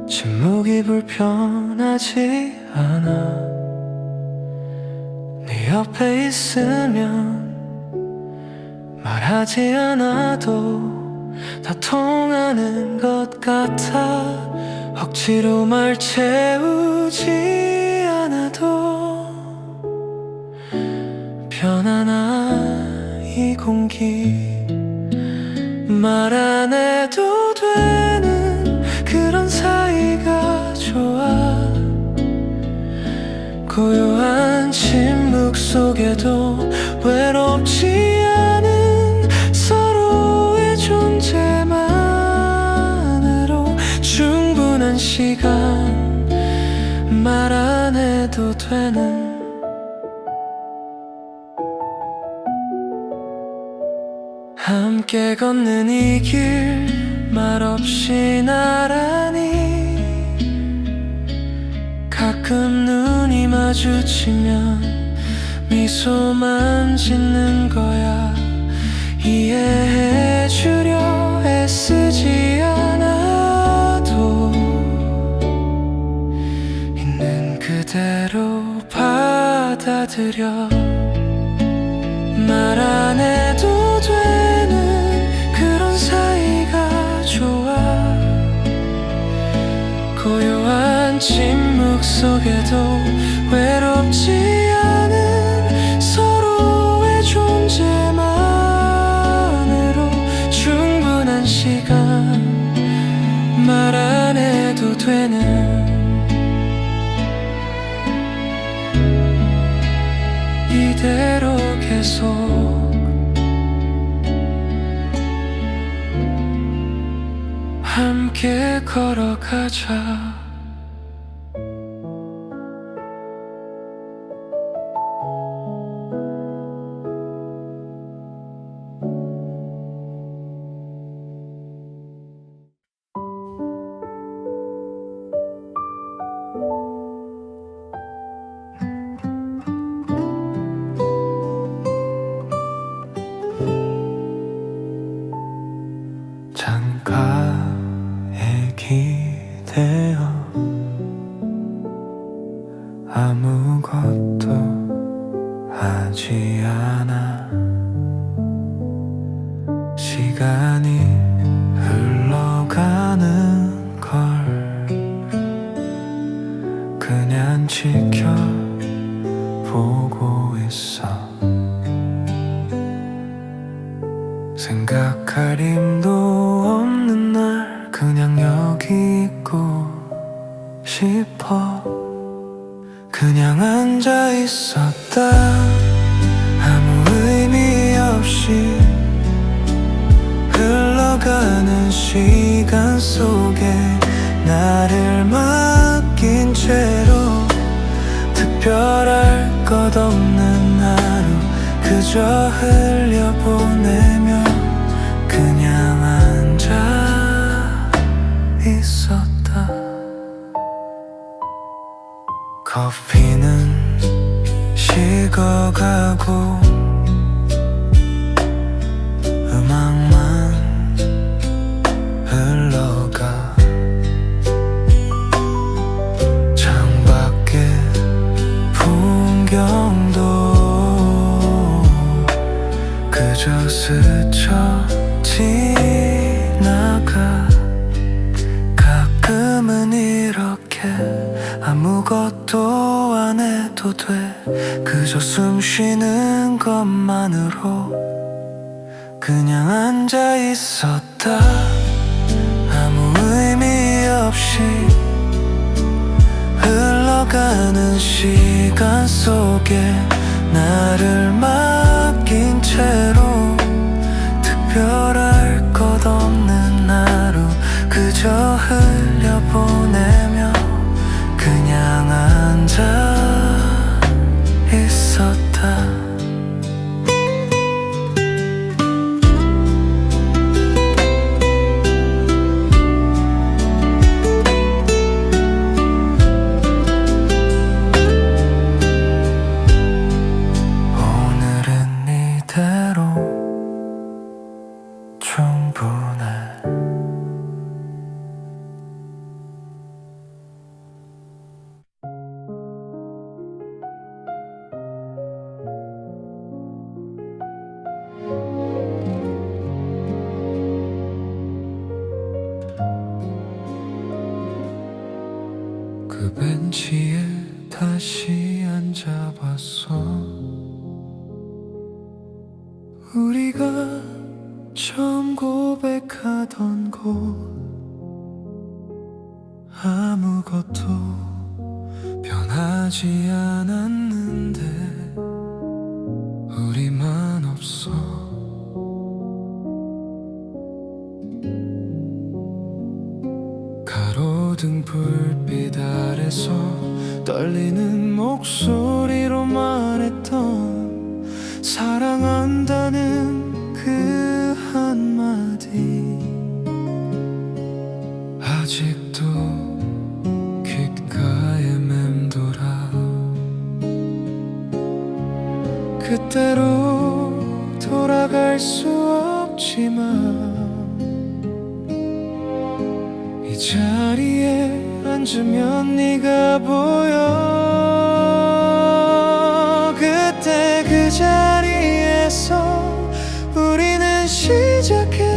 침묵이 불편하지 않아. 네 옆에 있으면 말하지 않아도 다 통하는 것 같아. 억지로 말 채우지 않아도 편안한 이 공기, 말 안 해도 되는 그런 사이가 좋아. 고요한 침묵 속에도 외롭지 않은 서로의 존재만으로 충분한 시간, 말 안 해도 되는. 함께 걷는 이 길, 말없이 나란히. 가끔 눈이 마주치면 미소만 짓는 거야. 이해해주려 애쓰지 않아도 있는 그대로 받아들여. 말 안 해도 되는 그런 사이가 좋아. 고요한 침묵 속에도 외롭지 않은 서로의 존재만으로 충분한 시간, 말 안 해도 되는. 이대로 계속 함께 걸어가자. 창가에 기대어 아무것도 하지 않아. 시간이 흘러가는 걸 그냥 지켜보고 있어. 생각할 힘도 없는 날 그냥 여기 있고 싶어. 그냥 앉아 있었다. 아무 의미 없이 흘러가는 시간 속에 나를 맡긴 채로 특별할 것 없는 하루 그저 흘려보내며 그냥 앉아 있었다. 커피는 식어가고 음악만 흘러가. 창밖의 풍경도 그저 스쳐 지나가. 가끔은 이렇게 아무것도 안 해도 돼. 그저 숨 쉬는 것만으로 그냥 앉아 있었다. 아무 의미 없이 흘러가는 시간 속에 나를 맡긴 채로 특별할 것 없는 하루 그저 흘려보내며 그냥 앉아 있었다. 오늘은 이대로 우리가 처음 고백하던 곳 아무것도 변하지 않았는데 우리만 없어. 가로등 불빛 아래서 떨리는 목소리로 말했던 사랑한다는 그 한마디 아직도 귓가에 맴돌아. 그때로 돌아갈 수 없지만 이 자리에 앉으면 네가 보여. 그때 그 자리에서 우리는 시작했었지.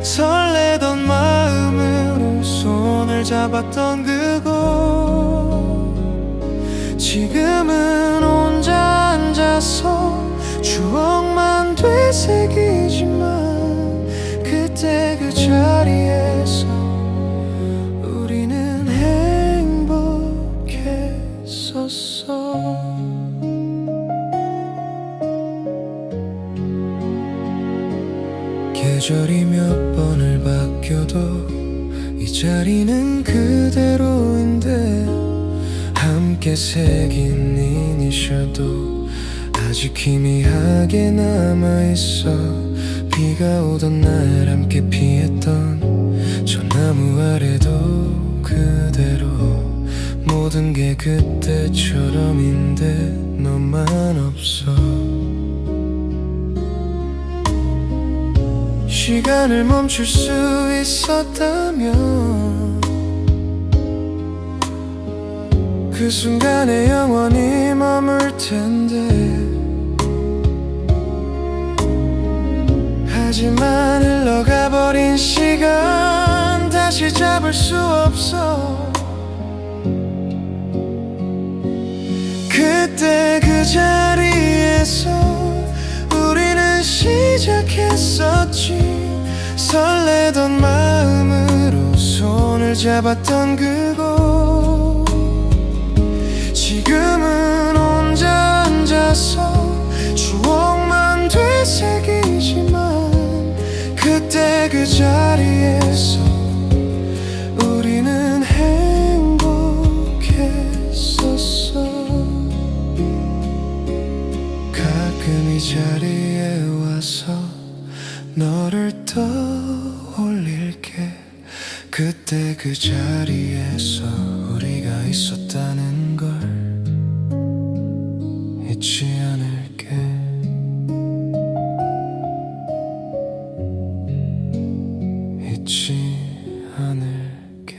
설레던 마음으로 손을 잡았던 그곳. 지금은 혼자 앉아서 추억만 되새기지만 그때 그 자리에서 우리는 행복했었어. 계절이 몇 번을 바뀌어도 이 자리는 그대로인데 함께 새긴 이니셜도 아직 희미하게 남아있어. 비가 오던 날 함께 피했던 저 나무 아래도 그대로 모든 게 그때처럼인데 너만 없어. 시간을 멈출 수 있었다면 그 순간에 영원히 머물 텐데 하지만 흘러가 버린 시간 다시 잡을 수 없어. 그때 그 자리에서 우리는 시작했었지. 설레던 마음으로 손을 잡았던 그곳. 지금은 혼자 앉아서 추억만 되새기지만 그때 그 자리에서 우리는 행복했었어. 가끔 이 자리에 와서 너를 떠올릴게. 그때 그 자리에서 우리가 있었다는 걸 잊지 않을게. 잊지 않을게.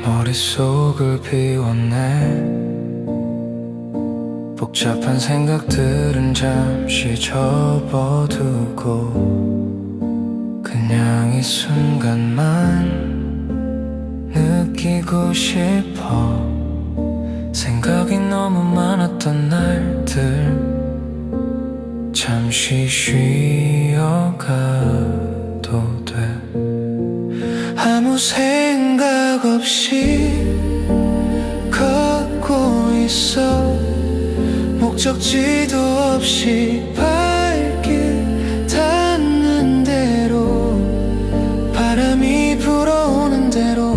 머릿속을 비웠네. 복잡한 생각들은 잠시 접어두고 그냥 이 순간만 느끼고 싶어. 생각이 너무 많았던 날들 잠시 쉬어가도 돼. 아무 생각 없이 걷고 있어. 목적지도 없이 발길 닿는 대로 바람이 불어오는 대로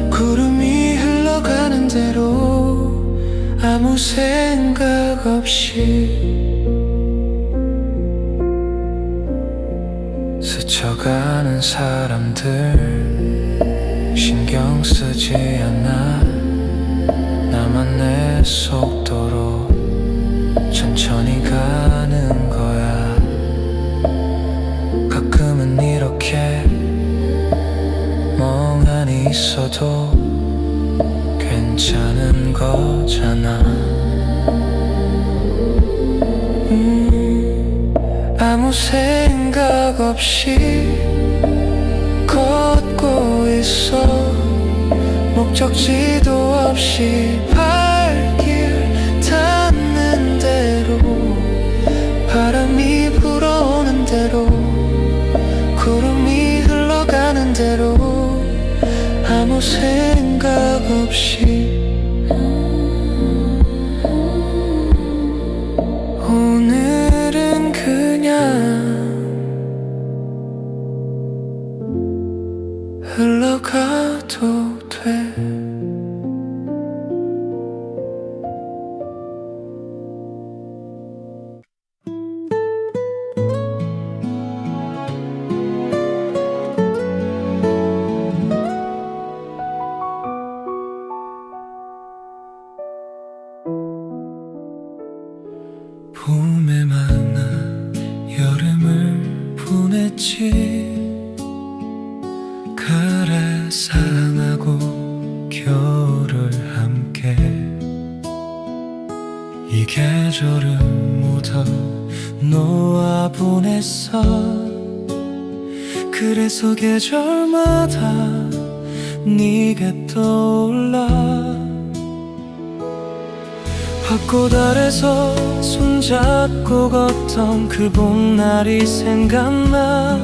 구름이 흘러가는 대로 아무 생각 없이 스쳐가는 사람들 신경 쓰지 않아. 나만 내 속도로 천천히 가는 거야. 가끔은 이렇게 멍하니 있어도 괜찮은 거잖아. 아무 생각 없이 걷고 있어. 목적지도 없이 발길 닿는 대로, 바람이 불어오는 대로, 구름이 흘러가는 대로, 아무 생각 없이. 오늘은 그냥 흘러가도 돼. 봄에 만나 여름을 보냈지. 그래 사랑하고 겨울을 함께, 이 계절을 모두 놓아 보냈어. 그래서 계절마다 네가 떠올라. 벚꽃 아래서 손잡고 걷던 그 봄날이 생각나.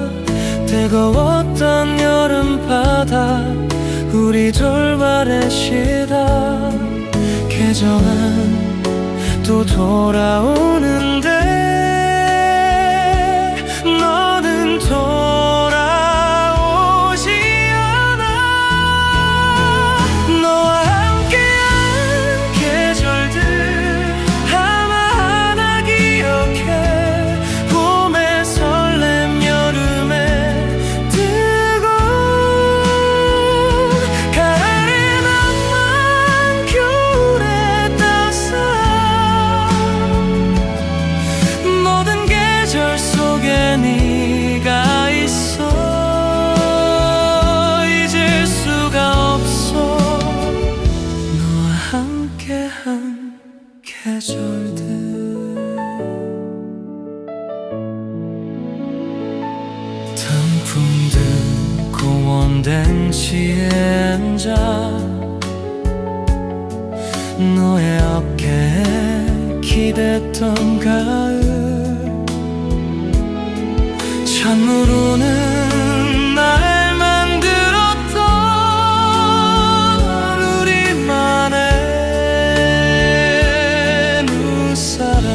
뜨거웠던 여름바다, 우리 돌발의 시다. 계절은 또 돌아오는데 너는 돌아오지 않아. 너와 함께한 계절들 하나하나 기억해. 봄의 설렘, 여름의 뜨거운 가을의 낭만, 겨울의 따스함. 모든 계절 속에 네가 있어. 잊을 수가 없어. 너와 함께한 계절들. 단풍 들고 원댕치에 앉아 너의 어깨에 기댔던 가을. 찬물 오는 날 만들었던 우리만의 눈사람.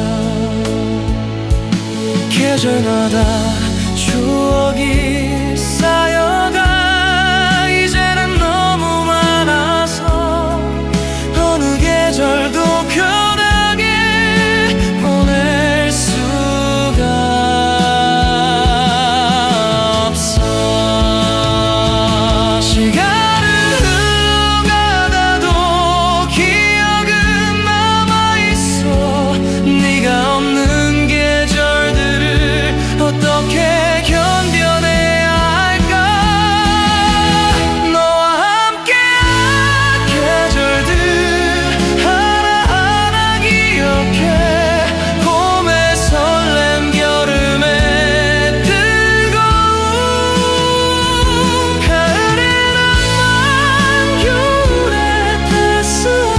계절마다 추억이 쌓여가. 이제는 너무 많아서 어느 계절도 편하게 보낼 수가 없어. 시간은 흘러가다도 기억은 남아있어. 네가 없는 계절들을 어떻게 견뎌내야 할까. 너와 함께한 계절들 하나하나 기억해. 봄의 설렘, 여름의 뜨거운 가을의 낭만, 겨울의 따스함.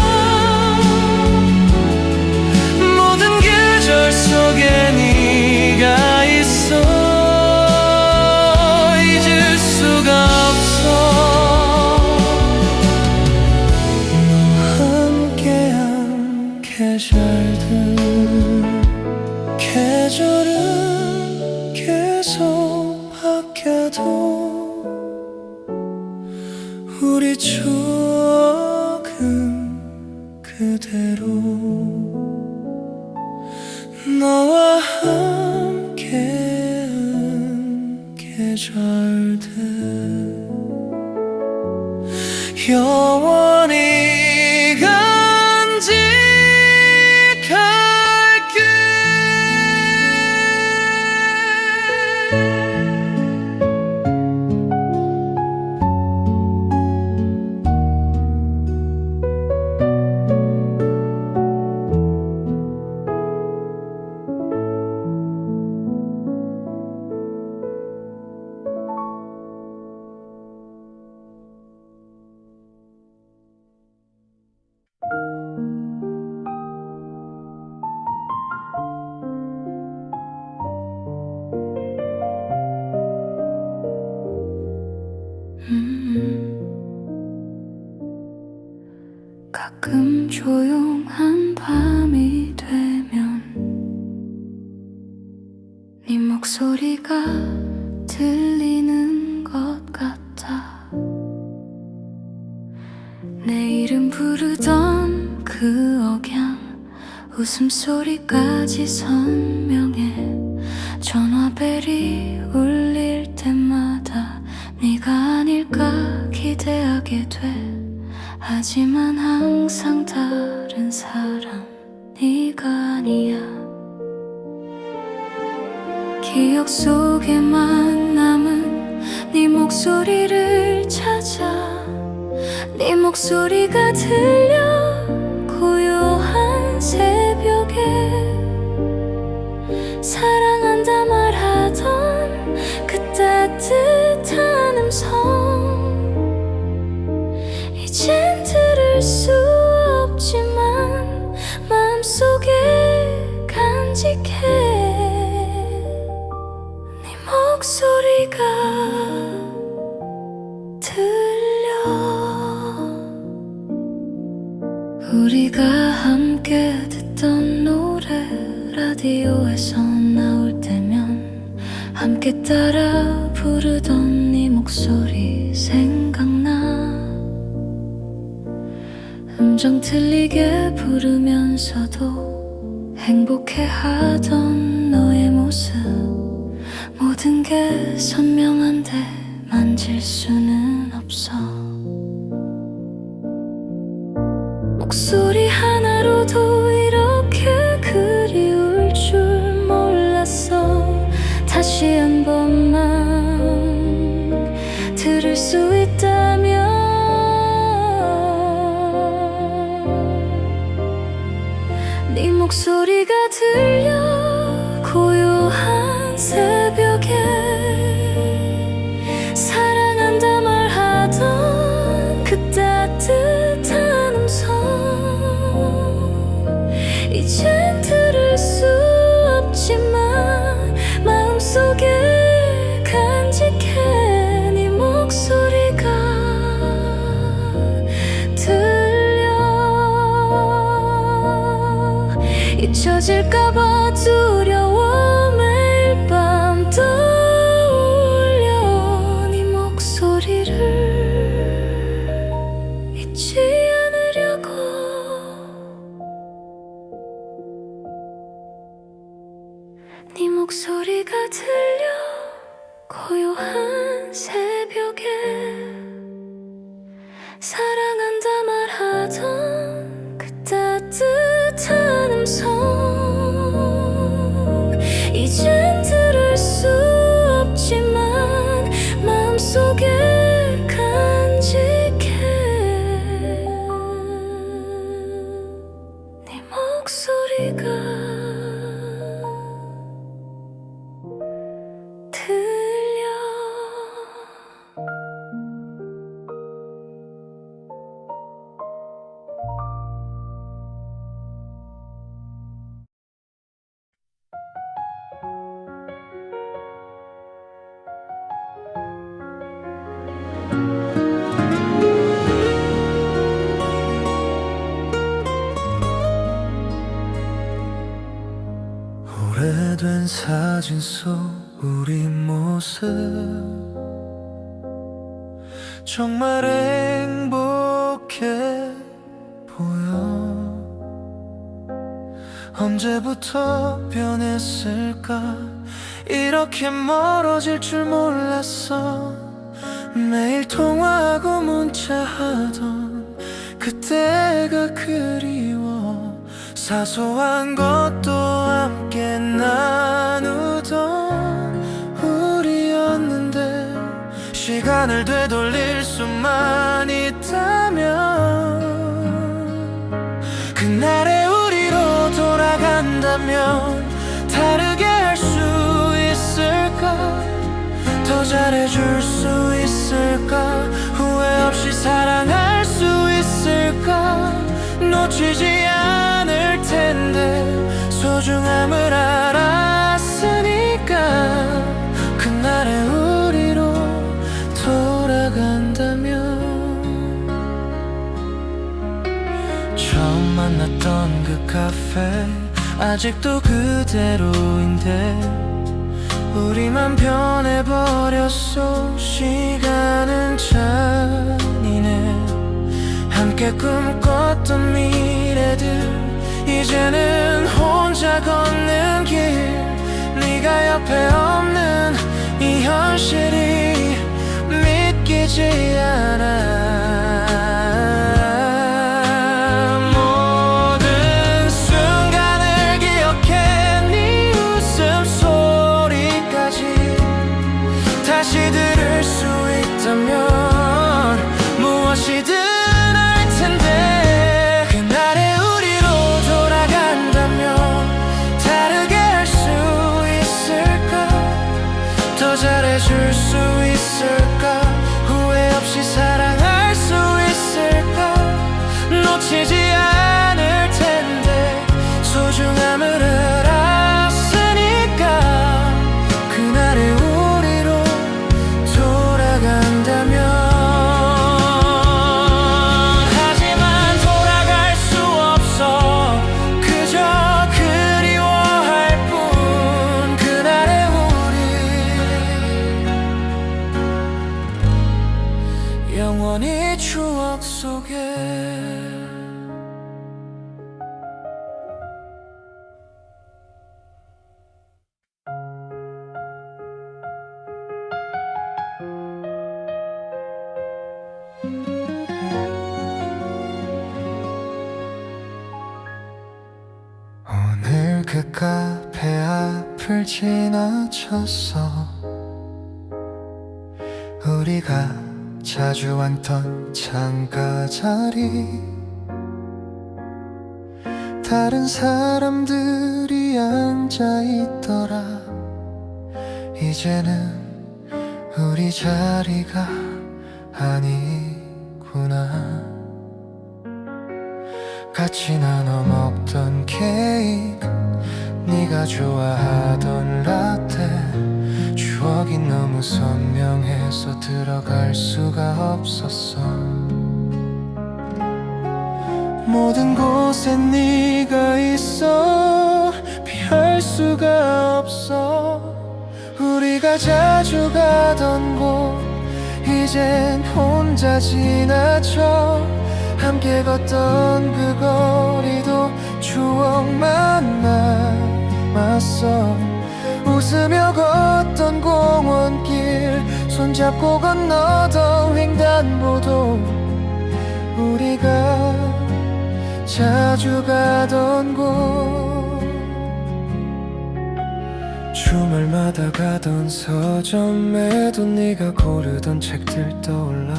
모든 계절 속에 네가 있어. 잊을 수가 없어. 너와 함께한 계절들. 계절은 계속 바뀌어도 우리 추억은 그대로. 너와 함께한 계절들 영원히 간직할게. 목소리가 들리는 것 같아. 내 이름 부르던 그 억양, 웃음소리까지 선명해. 전화벨이 울릴 때마다 네가 아닐까 기대하게 돼. 하지만 항상 다른 사람, 네가 아니야. 기억 속에만 남은 네 목소리를 찾아. 네 목소리가 들려 고요한 새벽에. 사랑한다 말하던 그 따뜻한 음성, 이젠 들을 수 없지만 마음속에 간직해. 네 목소리가 들려. 우리가 함께 듣던 노래 라디오에서 나올 때면 함께 따라 부르던 네 목소리 생각나. 음정 틀리게 부르면서도 행복해하던 너의 모습, 모든 게 선명한데 만질 수는 없어. 목소리 하나로도 이렇게 그리울 줄 몰랐어. 다시 한 번만 들을 수 있다면 네 목소리가 들려 고요한 새벽에. 사랑한다 말하던 그 따뜻한 음성, 이젠 들을 수 없지만 마음속에 간직해. 네 목소리가 들려. 잊혀질까봐 두려워 매일 밤 떠올려. 네 목소리를 잊지 않으려고. 네 목소리가 들려 고요한 새벽에. 사랑한다 말하던 그 따뜻한 음성, 이젠 들을 수 없지만 마음속에 간직해. 네 목소리가 들려. 오래된 사진 속 우리 모습, 정말 행복해 보여. 언제부터 변했을까, 이렇게 멀어질 줄 몰랐어. 매일 통화하고 문자하던 그때가 그리워. 사소한 것도 함께 나누던 우리였는데, 시간을 되돌릴 수만 있다면, 그날의 우리로 돌아간다면 다르게 할 수 있을까? 더 잘해줄 수 있을까? 후회 없이 사랑할 수 있을까? 놓치지 않을 텐데 소중함을 알았으니까. 그날의 우리로 돌아간다면. 처음 만났던 그 카페 아직도 그대로인데, 우리만 변해버렸어. 시간은 잔인해. 함께 꿈꿨던 미래들 이제는 혼자 걷는 길. 네가 옆에 없는 이 현실이 믿기지 않아. 모든 순간을 기억해. 네 웃음소리까지 다시 들을 수 있다면 무엇이든 할 텐데. 그날의 우리로 돌아간다면 다르게 할 수 있을까? 더 잘해줄 수 있을까? 후회 없이 사랑할 수 있을까? 놓치지 않을 텐데 소중함을 알았으니까. 그날의 우리로 돌아간다면. 하지만 돌아갈 수 없어. 그저 그리워할 뿐. 그날의 우리 영원히 추억 속에. 오늘 그 카페 앞을 지나쳤어. 우리가 자주 앉던 창가 자리. 다른 사람들이 앉아있더라. 이제는 우리 자리가 아니구나. 같이 나눠 먹던 케이크, 네가 좋아하던 라떼. 추억이 너무 선명해서 들어갈 수가 없었어. 모든 곳에 네가 있어. 피할 수가 없어. 우리가 자주 가던 곳 이젠 혼자 지나쳐. 함께 걷던 그 거리도 추억만 남았어. 웃으며 걷던 공원길, 손잡고 건너던 횡단보도, 우리가 자주 가던 곳. 주말마다 가던 서점에도 네가 고르던 책들 떠올라.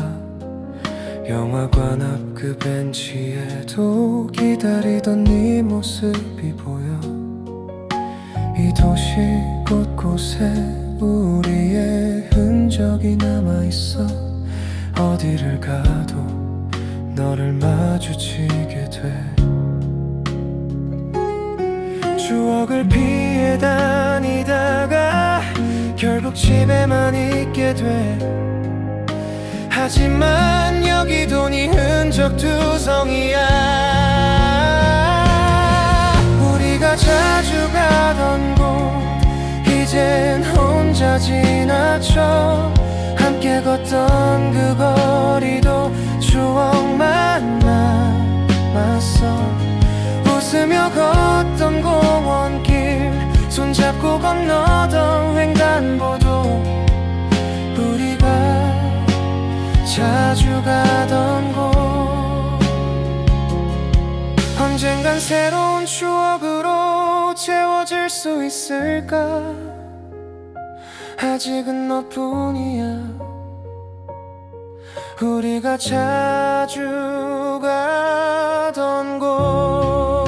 영화관 앞 그 벤치에도 기다리던 네 모습이 보여. 이 도시 곳곳에 우리의 흔적이 남아있어. 어디를 가도 너를 마주치게 돼. 추억을 피해 다니다가 결국 집에만 있게 돼. 하지만 여기도 네 흔적 투성이야. 우리가 자주 가던 곳 이젠 혼자 지나쳐. 함께 걷던 그 거리도 추억만 남았어. 웃으며 걷던 공원길, 손잡고 건너던 횡단보도, 우리가 자주 가던 곳. 언젠간 새로운 추억으로 채워질 수 있을까? 아직은 너뿐이야. 우리가 자주 가던 곳.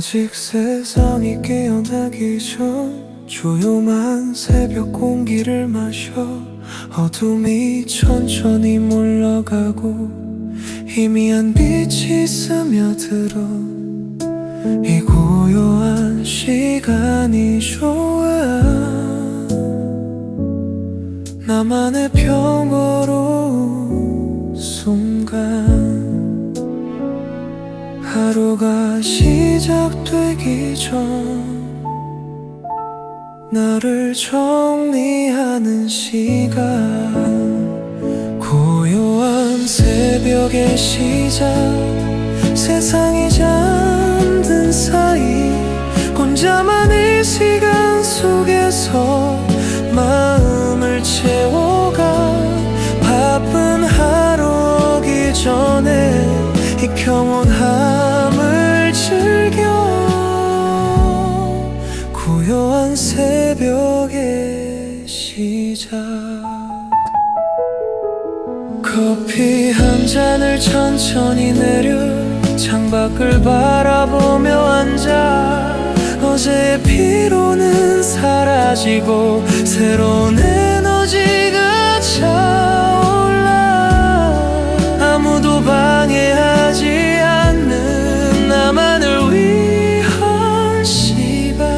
아직 세상이 깨어나기 전 조용한 새벽 공기를 마셔 어둠이 천천히 몰려가고 희미한 빛이 스며들어 이 고요한 시간이 좋아 나만의 평화로운 순간 하루가 시작되기 전 나를 정리하는 시간 고요한 새벽의 시작 세상이 잠든 사이 혼자만의 시간 속에서 마음을 채워가 바쁜 하루 오기 전에 이 평온함을 즐겨 고요한 새벽의 시작 커피 한 잔을 천천히 내려 창밖을 바라보며 앉아 어제의 피로는 사라지고 새로운 에너지가 차올라 아무도 방해하지 않는 나만을 위한 시간이라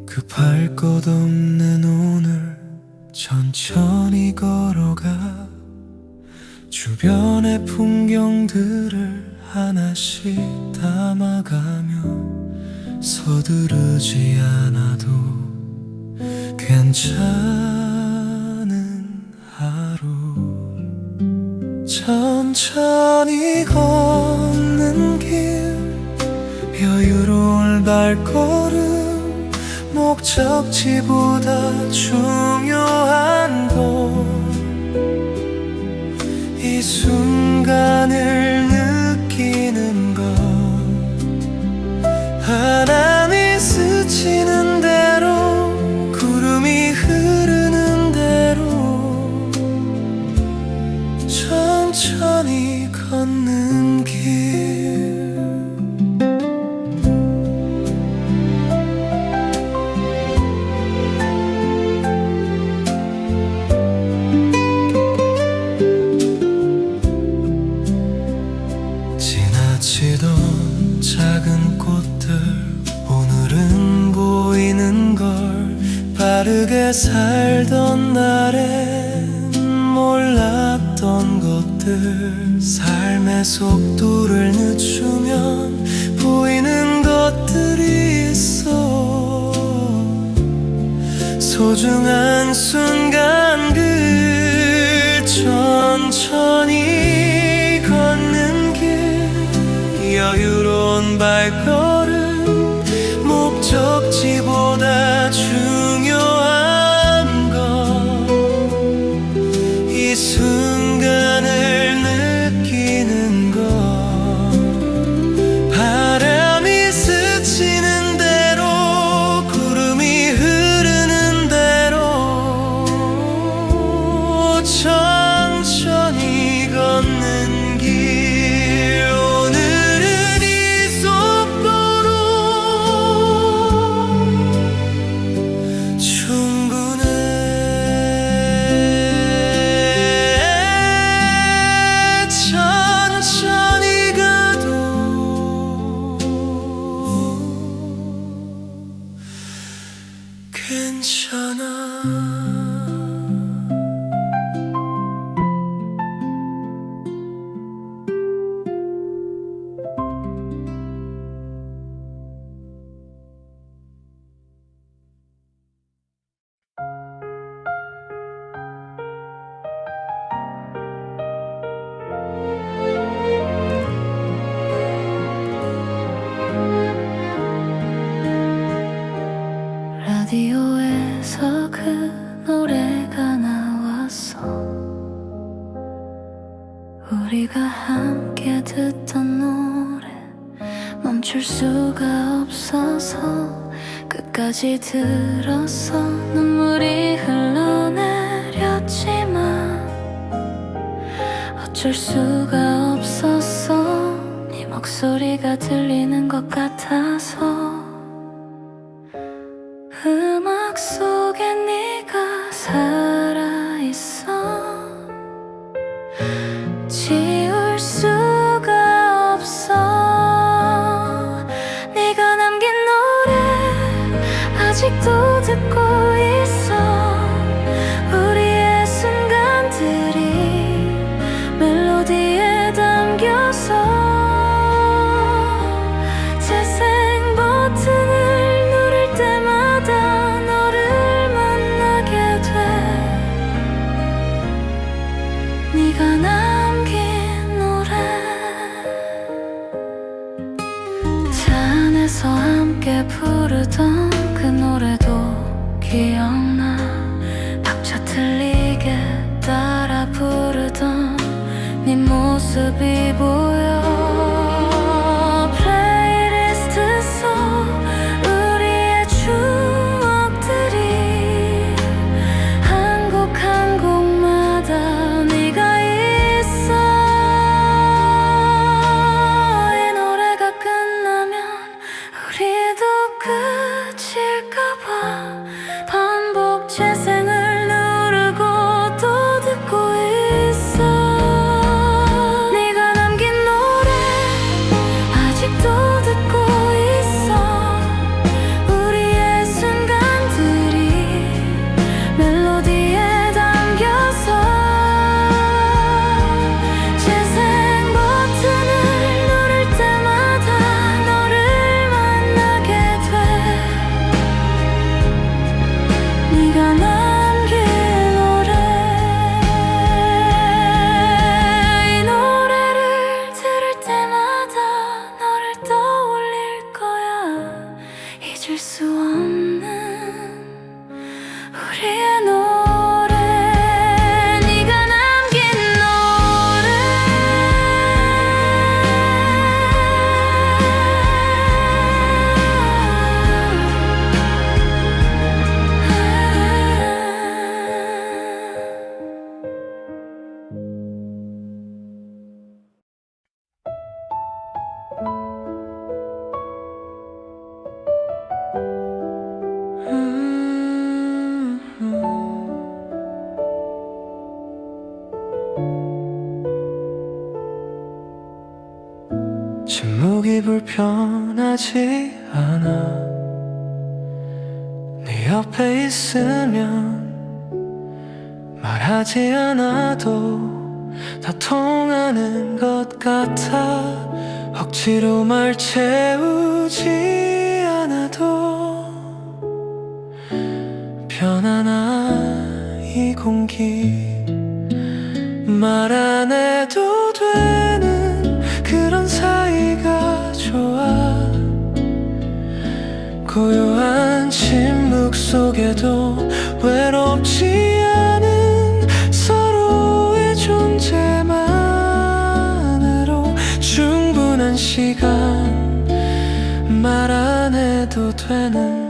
급할 것 없는 오늘 천천히 걸어가 주변의 풍경들을 하나씩 담아가며 서두르지 않아도 괜찮은 하루 천천히 걷는 길 여유로울 발걸음 목적지보다 중요한 건 이 순간을 느끼는 것 바람이 스치는 대로 구름이 흐르는 대로 천천히 걷는 길 지나치던 작은 꽃들 오늘은 보이는 걸 빠르게 살던 날엔 몰랐던 것들 삶의 속도를 늦추면 보이는 것들이 있어 소중한 순간들 천천히 걷는 길 여유로운 발걸음 목적지보다 중요한 건 이 순간을 느끼는 것 바람이 스치는 대로 구름이 흐르는 대로 천천히 걷는 길 오늘은 이 속도 함께 듣던 노래 멈출 수가 없어서 끝까지 들었어. 눈물이 흘러내렸지만 어쩔 수가 없었어. 네 목소리가 들리는 것 같아서. 음악 속에 네가 살아있어. 지울 수가 없어. 네가 남긴 노래 아직도 듣고 있어. 우리의 순간들이 멜로디에 담겨서 재생 버튼을 누를 때마다 너를 만나게 돼. 네가 남긴 노래. 차 안에서 함께 부르던 그 노래도 기억나. 박자 틀리게 따라 부르던 네 모습이 보여. 플레이리스트 속 우리의 추억들이 한 곡 한 곡마다 네가 있어. 이 노래가 끝나면 우리도 끝일까봐 반복 재생을 누르고 또 듣고 있어. 네가 남긴 노래 아직도 듣고 있어. 우리의 순간들이 멜로디에 담겨서 재생 버튼을 누를 때마다 너를 만나게 돼. 네가 남긴 노래. 이 노래를 들을 때마다 너를 떠올릴 거야. 잊을 수 없는 우리의 노래. 네가 남긴 노래. 침묵이 불편하지 않아. 네 옆에 있으면 말하지 않아도 다 통하는 것 같아. 억지로 말 채우지 않아도 편안한 이 공기. 말 안 해도 되는 그런 사이가 좋아. 고요한 침묵 속에도 외롭지 않은 서로의 존재만으로 충분한 시간. 말 안 해도 되는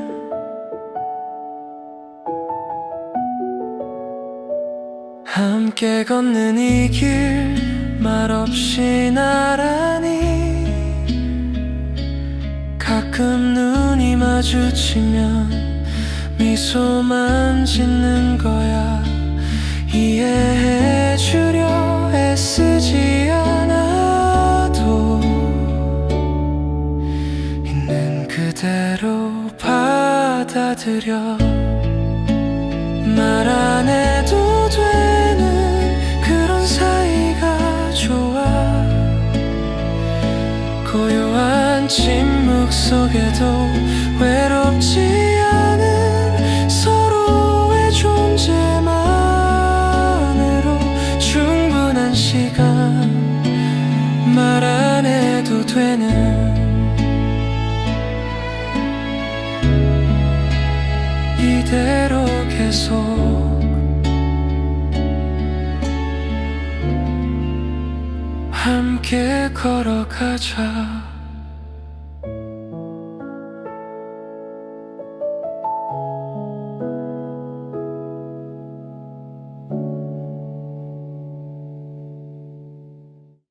함께 걷는 이 길 말없이 나란히. 가끔 눈이 마주치면 미소만 짓는 거야. 이해해 주려 애쓰지 않아도 있는 그대로 받아들여. 말 안 해도 되는 그런 사이가 좋아. 고요한 침묵 속에도 외롭지 않은 서로의 존재만으로 충분한 시간. 말 안 해도 되는 이대로 계속 함께 걸어가자